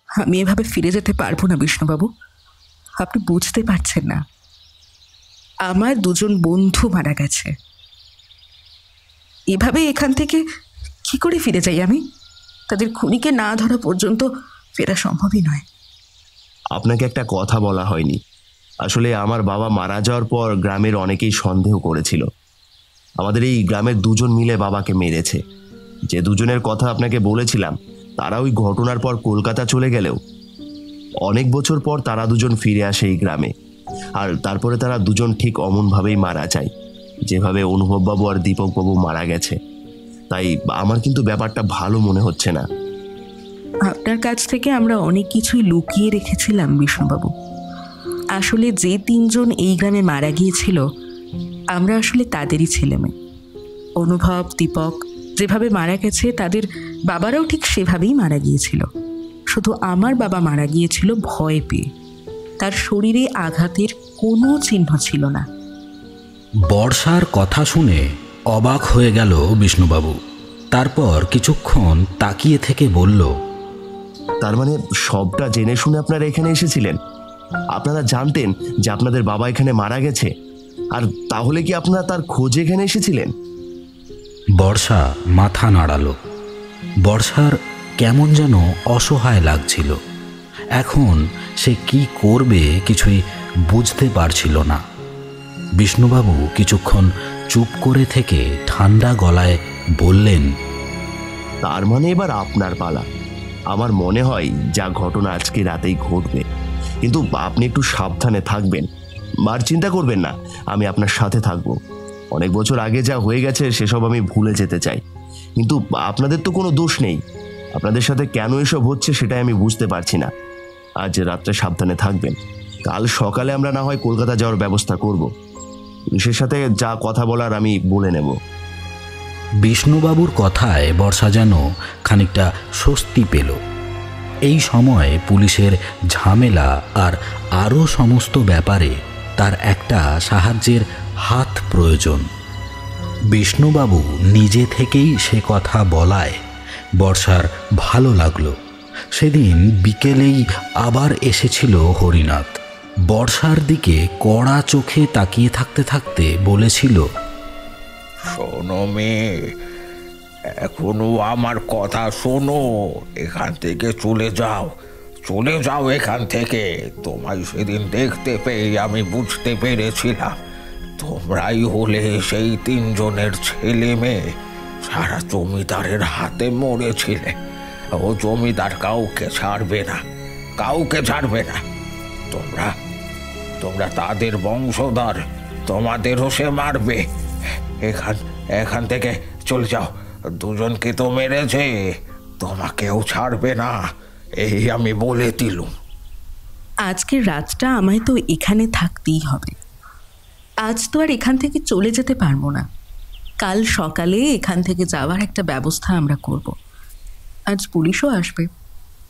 Speaker 5: আমি এভাবে ফিরে যেতে পারবো না বিষ্ণুবাবু, আপনি বুঝতে পারছেন না। আমার দুজন বন্ধু মারা গেছে, এভাবে এখান থেকে কি করে ফিরে যাই আমি? তাদের খুনিকে না ধরা পর্যন্ত ফেরা সম্ভবই নয়।
Speaker 6: আপনাকে একটা কথা বলা হয়নি। আসলে আমার বাবা মারা যাওয়ার পর গ্রামের অনেকেই সন্দেহ করেছিল আমাদের এই গ্রামের দুজন মিলে বাবাকে মেরেছে। যে দুজনের কথা আপনাকে বলেছিলাম তারা ওই ঘটনার পর কলকাতা চলে গেলেও অনেক বছর পর তারা দুজন ফিরে আসে এই গ্রামে। আর তারপরে তারা দুজন ঠিক অমনভাবেই মারা যায় যেভাবে অনুভববাবু আর দীপকবাবু মারা গেছে। তাই আমার কিন্তু ব্যাপারটা ভালো মনে হচ্ছে না।
Speaker 5: আপনার কাছ থেকে আমরা অনেক কিছুই লুকিয়ে রেখেছিলাম বিষ্ণুবাবু। আসলে যে তিনজন এই গ্রামে মারা গিয়েছিল আমরা আসলে তাদেরই ছেলেমেয়ে। অনুভব, দীপক যেভাবে মারা গেছে তাদের বাবারাও ঠিক সেভাবেই মারা গিয়েছিল। শুধু আমার বাবা মারা গিয়েছিল ভয় পেয়ে, তার শরীরে আঘাতের কোনো চিহ্ন ছিল না।
Speaker 3: বর্ষার কথা শুনে অবাক হয়ে গেল বিষ্ণুবাবু। তারপর কিছুক্ষণ তাকিয়ে থেকে বলল,
Speaker 6: তার মানে সবটা জেনে শুনে আপনারা এখানে এসেছিলেন? আপনারা জানতেন যে আপনাদের বাবা এখানে মারা গেছে, আর তাহলে কি আপনারা তার খোঁজ এখানে এসেছিলেন?
Speaker 3: বর্ষা মাথা নাড়ালো। বর্ষার কেমন যেন অসহায় লাগছিল। এখন সে কি করবে কিছুই বুঝতে পারছিল না। বিষ্ণুবাবু কিছুক্ষণ চুপ করে থেকে ঠান্ডা গলায় বললেন,
Speaker 6: তার মানে এবার আপনার পালা। আমার মনে হয় যা ঘটনা আজকে রাতেই ঘটবে, কিন্তু আপনি একটু সাবধানে থাকবেন। আর চিন্তা করবেন না, আমি আপনার সাথে থাকবো। অনেক বছর আগে যা হয়ে গেছে সেসব আমি ভুলে যেতে চাই, কিন্তু আপনাদের তো কোনো দোষ নেই। আপনাদের সাথে কেন এসব হচ্ছে সেটাই আমি বুঝতে পারছি না। আজ রাত্রে সাবধানে থাকবেন। কাল সকালে আমরা না হয় কলকাতা যাওয়ার ব্যবস্থা করব। পুলিশের সাথে যা কথা বলার আমি বলে নেব।
Speaker 3: বিষ্ণুবাবুর কথায় বর্ষা যেন খানিকটা স্বস্তি পেল। এই সময় পুলিশের ঝামেলা আর আরও সমস্ত ব্যাপারে তার একটা সাহায্যের হাত প্রয়োজন। বিষ্ণুবাবু নিজে থেকেই সে কথা বলায় বর্ষার ভালো লাগলো। সেদিন বিকেলেই আবার এসেছিল হরিনাথ। বর্ষার দিকে কড়া চোখে তাকিয়ে থাকতে থাকতে বলেছিল,
Speaker 2: শোনো মেয়ে, এখনো আমার কথা শোনো। এখান থেকে চলে যাও, চলে যাও এখান থেকে। তোমায় সেদিন দেখতে পেয়ে আমি বুঝতে পেরেছিলাম তোমরাই হলে সেই তিনজনের ছেলে মেয়ে সারা জমিদারের হাতে মরেছিলে। ও জমিদার কাউকে ছাড়বে না, কাউকে ছাড়বে না। তোমরা তোমরা তাদের বংশধর, তোমাদেরও সে মারবে। এখান থেকে চলে যাও। দুজনকে তো মেরেছে, তোমাকেও ছাড়বে না, এই আমি বলে দিলুম।
Speaker 5: আজকের রাতটা আমায় তো এখানে থাকতেই হবে। আজ তো আর এখান থেকে চলে যেতে পারবো না। কাল সকালে এখান থেকে যাওয়ার একটা ব্যবস্থা আমরা করব। আজ পুলিশও আসবে,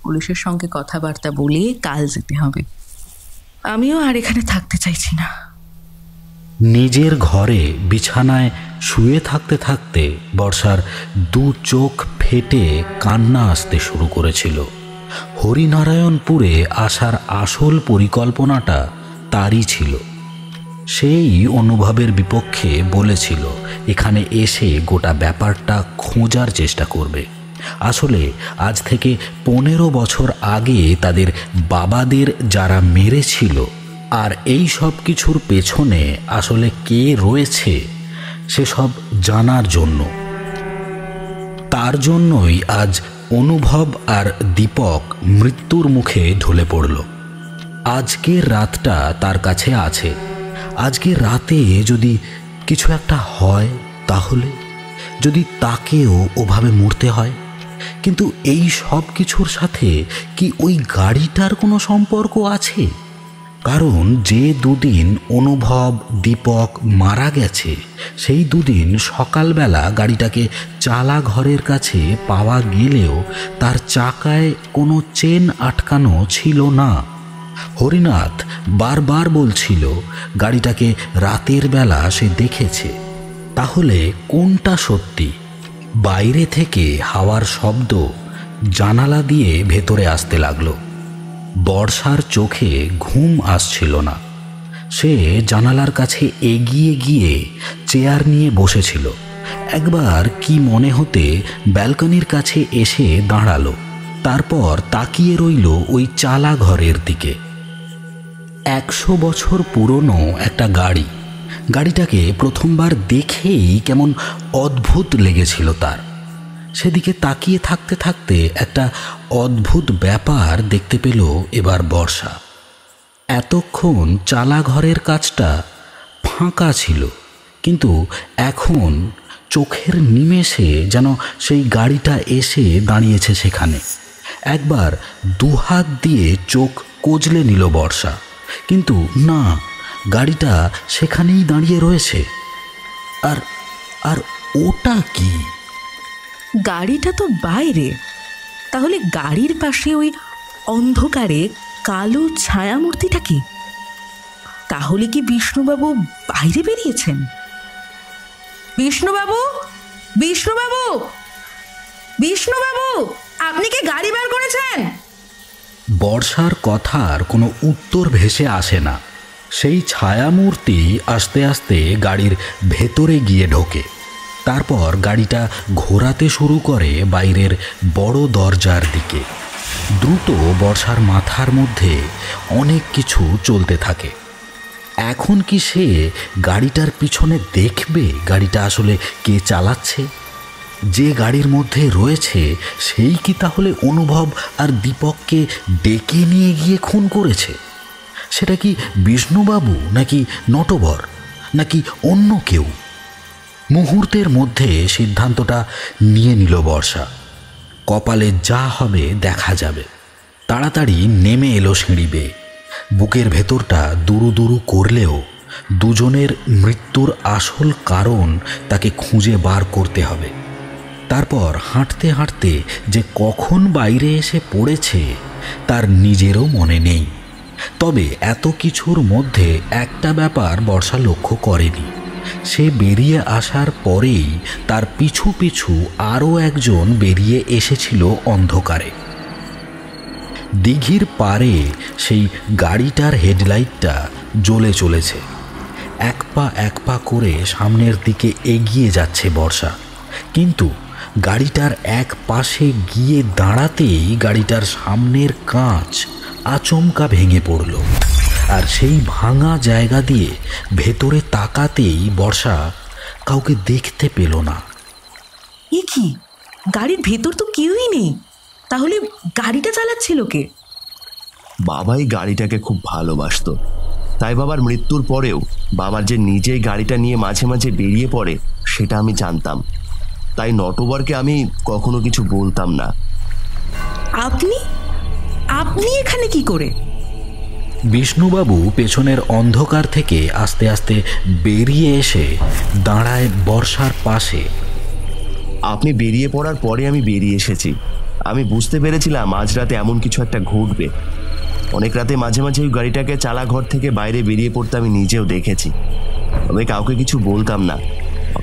Speaker 5: পুলিশের সঙ্গে কথাবার্তা বলে কাল যেতে হবে। আমিও আর এখানে থাকতে চাইছি না।
Speaker 3: নিজের ঘরে বিছানায় শুয়ে থাকতে থাকতে বর্ষার দু চোখ ফেটে কান্না আসতে শুরু করেছিল। হরিনারায়ণপুরে আসার আসল পরিকল্পনাটা তারই ছিল। সেই অনুভবের বিপক্ষে বলেছিল এখানে এসে গোটা ব্যাপারটা খোঁজার চেষ্টা করবে। আসলে আজ থেকে 15 বছর আগে তাদের বাবাদের যারা মেরেছিল আর এই সব কিছুর পেছনে আসলে কে রয়েছে সেসব জানার জন্য। তার জন্যই আজ অনুভব আর দীপক মৃত্যুর মুখে ঢলে পড়ল। আজকের রাতটা তার কাছে আছে। আজকের রাতে যদি কিছু একটা হয়, তাহলে যদি তাকেও ওভাবে মরতে হয়। কিন্তু এই সব কিছুর সাথে কি ওই গাড়িটার কোনো সম্পর্ক আছে? কারণ যে দুদিন অনুভব দীপক মারা গেছে সেই দুদিন সকালবেলা গাড়িটাকে চালা ঘরের কাছে পাওয়া গেলেও তার চাকায় কোনো চেন আটকানো ছিল না। হরিনাথ বারবার বলছিল গাড়িটাকে রাতের বেলা সে দেখেছে। তাহলে কোনটা সত্যি? বাইরে থেকে হাওয়ার শব্দ জানালা দিয়ে ভেতরে আসতে লাগলো। বর্ষার চোখে ঘুম আসছিল না। সে জানালার কাছে এগিয়ে গিয়ে চেয়ার নিয়ে বসেছিল। একবার কি মনে হতে ব্যালকনির কাছে এসে দাঁড়ালো। তারপর তাকিয়ে রইল ওই চালা ঘরের দিকে। 100 বছর পুরনো একটা গাড়ি। গাড়িটাকে প্রথমবার দেখেই কেমন অদ্ভুত লেগেছিল তার। সেদিকে তাকিয়ে থাকতে থাকতে একটা অদ্ভুত ব্যাপার দেখতে পেল এবার বর্ষা। এতক্ষণ চালা ঘরের কাজটা ফাঁকা ছিল, কিন্তু এখন চোখের নিমেষে যেন সেই গাড়িটা এসে দাঁড়িয়েছে সেখানে। একবার দুহাত দিয়ে চোখ কজলে নিল বর্ষা, কিন্তু না, গাড়িটা সেখানেই দাঁড়িয়ে রয়েছে। আর আর ওটা কি?
Speaker 5: গাড়িটা তো বাইরে, তাহলে গাড়ির পাশে ওই অন্ধকারে কালো ছায়ামূর্তিটা কি? তাহলে কি বিষ্ণুবাবু বাইরে বেরিয়েছেন? বিষ্ণুবাবু, বিষ্ণুবাবু, বিষ্ণুবাবু, আপনি কি গাড়ি বার করেছেন?
Speaker 3: বর্ষার কথার কোনো উত্তর ভেসে আসে না। সেই ছায়ামূর্তি আস্তে আস্তে গাড়ির ভেতরে গিয়ে ঢোকে। তারপর গাড়িটা ঘোরাতে শুরু করে বাইরের বড় দরজার দিকে। দ্রুত বর্ষার মাথার মধ্যে অনেক কিছু চলতে থাকে। এখন কি সে গাড়িটার পিছনে দেখবে গাড়িটা আসলে কে চালাচ্ছে? যে গাড়ির মধ্যে রয়েছে সেই কি তাহলে অনুভব আর দীপককে ডেকে নিয়ে গিয়ে খুন করেছে? সেটা কি বিষ্ণুবাবু, নাকি নটবর, নাকি অন্য কেউ? মুহূর্তের মধ্যে সিদ্ধান্তটা নিয়ে নিল বর্ষা। কপালে যা হবে দেখা যাবে। তাড়াতাড়ি নেমে এলো সিঁড়ি বেয়ে। বুকের ভেতরটা দুরু দুরু করলেও দুজনের মৃত্যুর আসল কারণ তাকে খুঁজে বার করতে হবে। তারপর হাঁটতে হাঁটতে যে কখন বাইরে এসে পড়েছে তার নিজেরও মনে নেই। তবে এত কিছুর মধ্যে একটা ব্যাপার বর্ষা লক্ষ্য করেনি। সে বেরিয়ে আসার পরেই তার পিছু পিছু আরও একজন বেরিয়ে এসেছিল অন্ধকারে। দিঘির পাড়ে সেই গাড়িটার হেডলাইটটা জ্বলে চলেছে। এক পা করে সামনের দিকে এগিয়ে যাচ্ছে বর্ষা, কিন্তু গাড়িটার এক পাশে গিয়ে দাঁড়াতেই গাড়িটার সামনের কাঁচ আচমকা ভেঙে পড়ল। আর সেই ভাঙা জায়গা দিয়ে ভেতরে তাকাতেই বর্ষা কাউকে দেখতে পেল না।
Speaker 5: এ কি, গাড়ির ভেতর তো কেউই নেই। তাহলে গাড়িটা চালাচ্ছিল কে?
Speaker 6: বাবাই গাড়িটাকে খুব ভালোবাসতো। তাই বাবার মৃত্যুর পরেও বাবার যে নিজেই গাড়িটা নিয়ে মাঝে মাঝে বেরিয়ে পড়ে সেটা আমি জানতাম। তাই নটবরকে আমি কখনো কিছু বলতাম না।
Speaker 5: আপনি আপনি এখানে কি করে?
Speaker 3: বিষ্ণুবাবু পেছনের অন্ধকার থেকে আস্তে আস্তে বেরিয়ে এসে দাঁড়ায় বর্ষার পাশে।
Speaker 6: আপনি বেরিয়ে পড়ার পরে আমি বেরিয়ে এসেছি। আমি বুঝতে পেরেছিলাম আজ রাতে এমন কিছু একটা ঘটবে। অনেক রাতে মাঝে মাঝে ওই গাড়িটাকে চালাঘর থেকে বাইরে বেরিয়ে পড়তে আমি নিজেও দেখেছি। তবে কাউকে কিছু বলতাম না,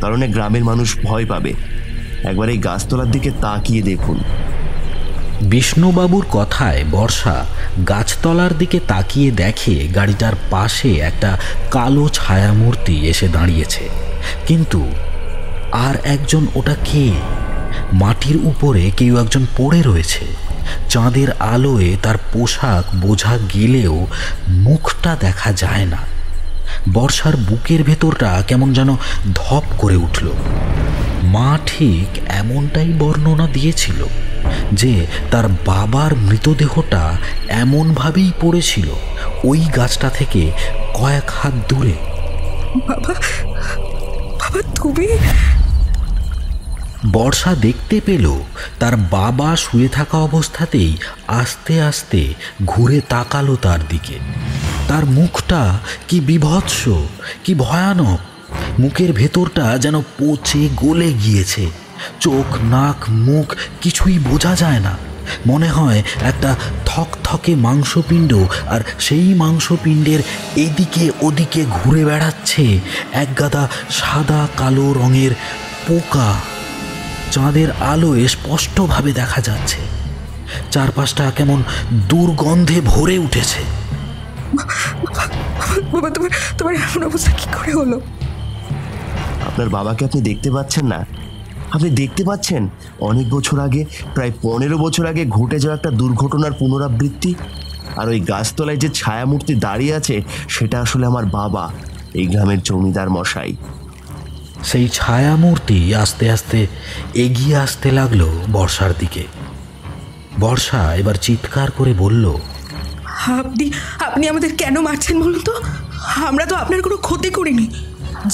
Speaker 6: কারণ গ্রামের মানুষ ভয় পাবে। একবার এই গাছতলার দিকে তাকিয়ে দেখুন।
Speaker 3: বিষ্ণুবাবুর কথায় বর্ষা গাছতলার দিকে তাকিয়ে দেখে গাড়িটার পাশে একটা কালো ছায়ামূর্তি এসে দাঁড়িয়েছে। কিন্তু আর একজন, ওটা কে? মাটির উপরে কেউ একজন পড়ে রয়েছে। চাঁদের আলোয় তার পোশাক বোঝা গেলেও মুখটা দেখা যায় না। বর্ষার বুকের ভেতরটা কেমন যেন ধপ করে উঠল। মা ঠিক এমনটাই বর্ণনা দিয়েছিল যে তার বাবার মৃতদেহটা এমনভাবেই পড়েছিল ওই গাছটা থেকে কয়েক হাত দূরে।
Speaker 5: বাবা, বাবা তুমি?
Speaker 3: বর্ষা দেখতে পেল তার বাবা শুয়ে থাকা অবস্থাতেই আস্তে আস্তে ঘুরে তাকালো তার দিকে। তার মুখটা কি বিভৎস, কি ভয়ানক! মুখের ভেতরটা যেন পচে গলে গিয়েছে। চোখ, নাক, মুখ কিছুই বোঝা যায় না। মনে হয় একটা থকথকে মাংসপিণ্ড, আর সেই মাংসপিণ্ডের এদিকে ওদিকে ঘুরে বেড়াচ্ছে একগাদা সাদা কালো রঙের পোকা। চাঁদের আলোয় স্পষ্টভাবে দেখা যাচ্ছে। চারপাশটা কেমন দুর্গন্ধে ভরে উঠেছে।
Speaker 5: বাবা, তোমার এমন অবস্থা কি করে হলো?
Speaker 6: আপনার বাবাকে আপনি দেখতে পাচ্ছেন না? আপনি দেখতে পাচ্ছেন অনেক বছর আগে, প্রায় 15 বছর আগে ঘটে যাওয়া একটা দুর্ঘটনার পুনরাবৃত্তি। আর ওই গাছতলায় যে ছায়ামূর্তি দাঁড়িয়ে আছে সেটা আসলে আমার বাবা, এই গ্রামের জমিদার মশাই।
Speaker 3: সেই ছায়ামূর্তি আস্তে আস্তে এগিয়ে আসতে লাগলো বর্ষার দিকে। বর্ষা এবার চিৎকার করে বলল,
Speaker 5: আপনি আমাদের কেন মারছেন বলুন তো? আমরা তো আপনার কোনো ক্ষতি করিনি।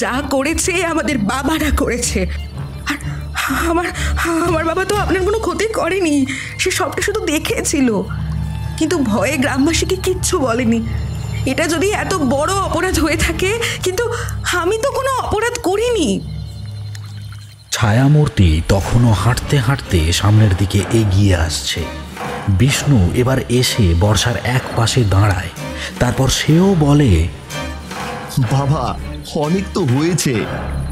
Speaker 5: যা করেছে আমাদের বাবারা করেছে। আর আমার বাবা তো আপনার কোনো ক্ষতি করেনি, সে সবটা শুধু দেখেছিল। কিন্তু ভয়ে গ্রামবাসীকে কিচ্ছু বলেনি। এটা যদি এত বড় অপরাধ হয়ে থাকে, কিন্তু আমি তো কোনো অপরাধ করিনি।
Speaker 3: ছায়ামূর্তি তখনও হাঁটতে হাঁটতে সামনের দিকে এগিয়ে আসছে। বিষ্ণু এবার এসে বর্ষার এক পাশে দাঁড়ায়। তারপর সেও বলে,
Speaker 6: বাবা, অনেক তো হয়েছে।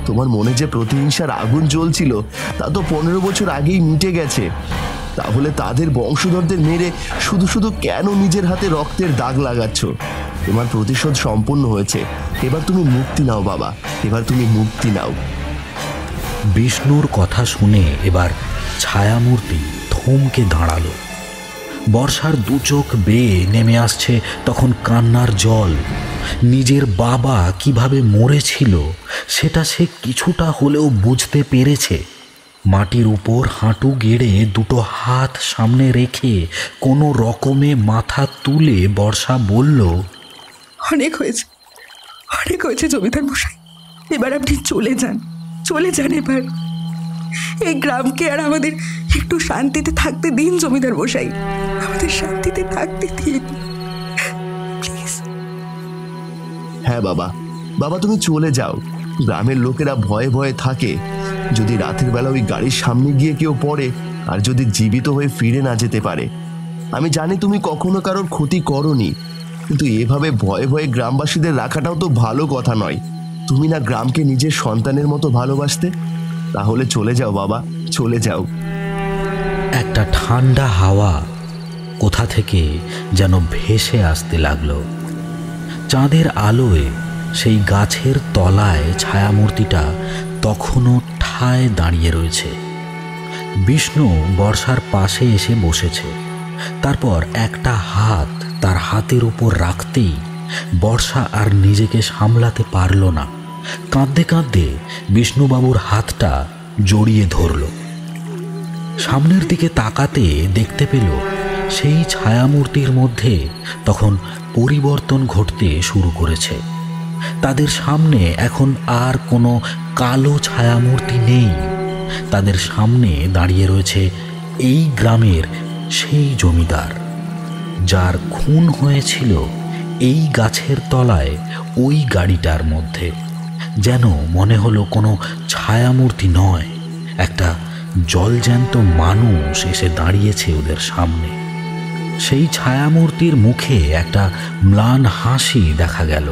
Speaker 6: তোমার মনে যে প্রতিহিংসার আগুন জ্বলছিল তা তো 15 বছর আগেই মিটে গেছে। তাহলে তাদের বংশধরদের মেরে শুধু শুধু কেন নিজের হাতে রক্তের দাগ লাগাচ্ছ? তোমার প্রতিশোধ সম্পূর্ণ হয়েছে। এবার তুমি মুক্তি নাও বাবা, এবার তুমি মুক্তি নাও।
Speaker 3: বিষ্ণুর কথা শুনে এবার ছায়ামূর্তি থমকে দাঁড়ালো। বর্ষার দু চোখ বেয়ে নেমে আসছে তখন কান্নার জল। নিজের বাবা কিভাবে মরেছিল সেটা সে কিছুটা হলেও বুঝতে পেরেছে। মাটির উপর হাঁটু গেড়ে দুটো হাত সামনে রেখে কোনো রকমে মাথা তুলে বর্ষা বলল,
Speaker 5: অনেক হয়েছে, অনেক হয়েছে জমিদার মশাই। এবার আপনি চলে যান এবার। এই গ্রামকে আর আমাদের একটু শান্তিতে থাকতে দিন জমিদার মশাই, আমাদের শান্তিতে থাকতে দিন প্লিজ।
Speaker 6: হ্যাঁ বাবা, বাবা তুমি চলে যাও। গ্রামের লোকেরা ভয়ে ভয়ে থাকে। যদি রাতের বেলা ওই গাড়ির সামনে গিয়ে কেউ পড়ে, আর যদি জীবিত হয়ে ফিরে না যেতে পারে। আমি জানি তুমি কখনো কারোর ক্ষতি করনি, কিন্তু এভাবে ভয়ে ভয়ে গ্রামবাসীদের রাখাটাও তো ভালো কথা নয়। তুমি না গ্রামকে নিজের সন্তানের মতো ভালোবাসতে? তাহলে চলে যাও বাবা, চলে যাও।
Speaker 3: একটা ঠান্ডা হাওয়া কোথা থেকে যেন ভেসে আসতে লাগলো। চাঁদের আলোয় সেই গাছের তলায় ছায়ামূর্তিটা তখনও ঠায় দাঁড়িয়ে রয়েছে। বিষ্ণু বর্ষার পাশে এসে বসেছে। তারপর একটা হাত তার হাতের উপর রাখতেই বর্ষা আর নিজেকে সামলাতে পারল না। কাঁদতে কাঁদতে বিষ্ণুবাবুর হাতটা জড়িয়ে ধরল। সামনের দিকে তাকাতে দেখতে পেল সেই ছায়ামূর্তির মধ্যে তখন পরিবর্তন ঘটতে শুরু করেছে। তাদের সামনে এখন আর কোনো কালো ছায়ামূর্তি নেই। তাদের সামনে দাঁড়িয়ে রয়েছে এই গ্রামের সেই জমিদার, যার খুন হয়েছিল এই গাছের তলায় ওই গাড়িটার মধ্যে। যেন মনে হলো কোনো ছায়ামূর্তি নয়, একটা জলজ্যান্ত মানুষ এসে দাঁড়িয়েছে ওদের সামনে। সেই ছায়ামূর্তির মুখে একটা ম্লান হাসি দেখা গেল।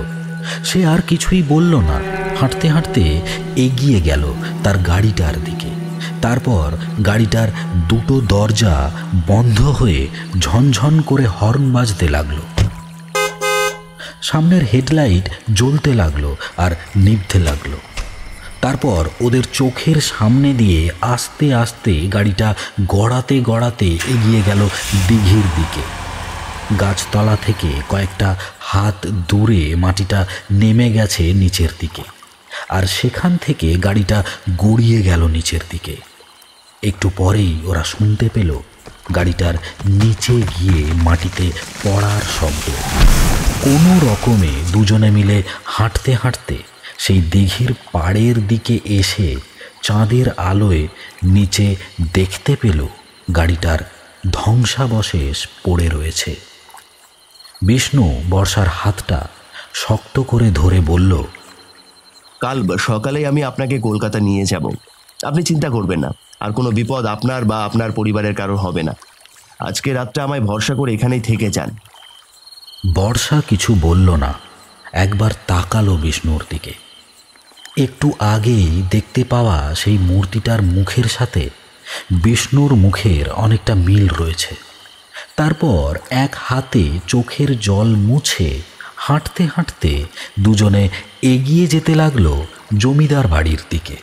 Speaker 3: সে আর কিছুই বলল না, হাঁটতে হাঁটতে এগিয়ে গেল তার গাড়িটার দিকে। তারপর গাড়িটার দুটো দরজা বন্ধ হয়ে ঝনঝন করে হর্ন বাজতে লাগলো। সামনের হেডলাইট জ্বলতে লাগলো আর নিভতে লাগলো। তারপর ওদের চোখের সামনে দিয়ে আস্তে আস্তে গাড়িটা গড়াতে গড়াতে এগিয়ে গেল দিঘির দিকে। গাছতলা থেকে কয়েকটা হাত দূরে মাটিটা নেমে গেছে নিচের দিকে, আর সেখান থেকে গাড়িটা গড়িয়ে গেল নিচের দিকে। একটু পরেই ওরা শুনতে পেল গাড়িটার নিচে গিয়ে মাটিতে পড়ার শব্দ। কোনো রকমে দুজনে মিলে হাঁটতে হাঁটতে সেই দিঘির পাড়ের দিকে এসে চাঁদের আলোয় নিচে দেখতে পেল গাড়িটার ধ্বংসাবশেষ পড়ে রয়েছে। বিষ্ণু বর্ষার হাতটা শক্ত করে ধরে বলল,
Speaker 6: কাল সকালেই আমি আপনাকে কলকাতা নিয়ে যাব। আপনি চিন্তা করবেন না, আর কোনো বিপদ আপনার বা আপনার পরিবারের কারোর হবে না। আজকে রাতটা আমায় ভরসা করে এখানেই থেকে যান।
Speaker 3: বর্ষা কিছু বলল না, একবার তাকালো বিষ্ণুর দিকে। একটু আগেই দেখতে পাওয়া সেই মূর্তিটার মুখের সাথে বিষ্ণুর মুখের অনেকটা মিল রয়েছে। তারপর এক হাতে চোখের জল মুছে হাঁটতে হাঁটতে দুজনে এগিয়ে যেতে লাগলো জমিদার বাড়ির দিকে।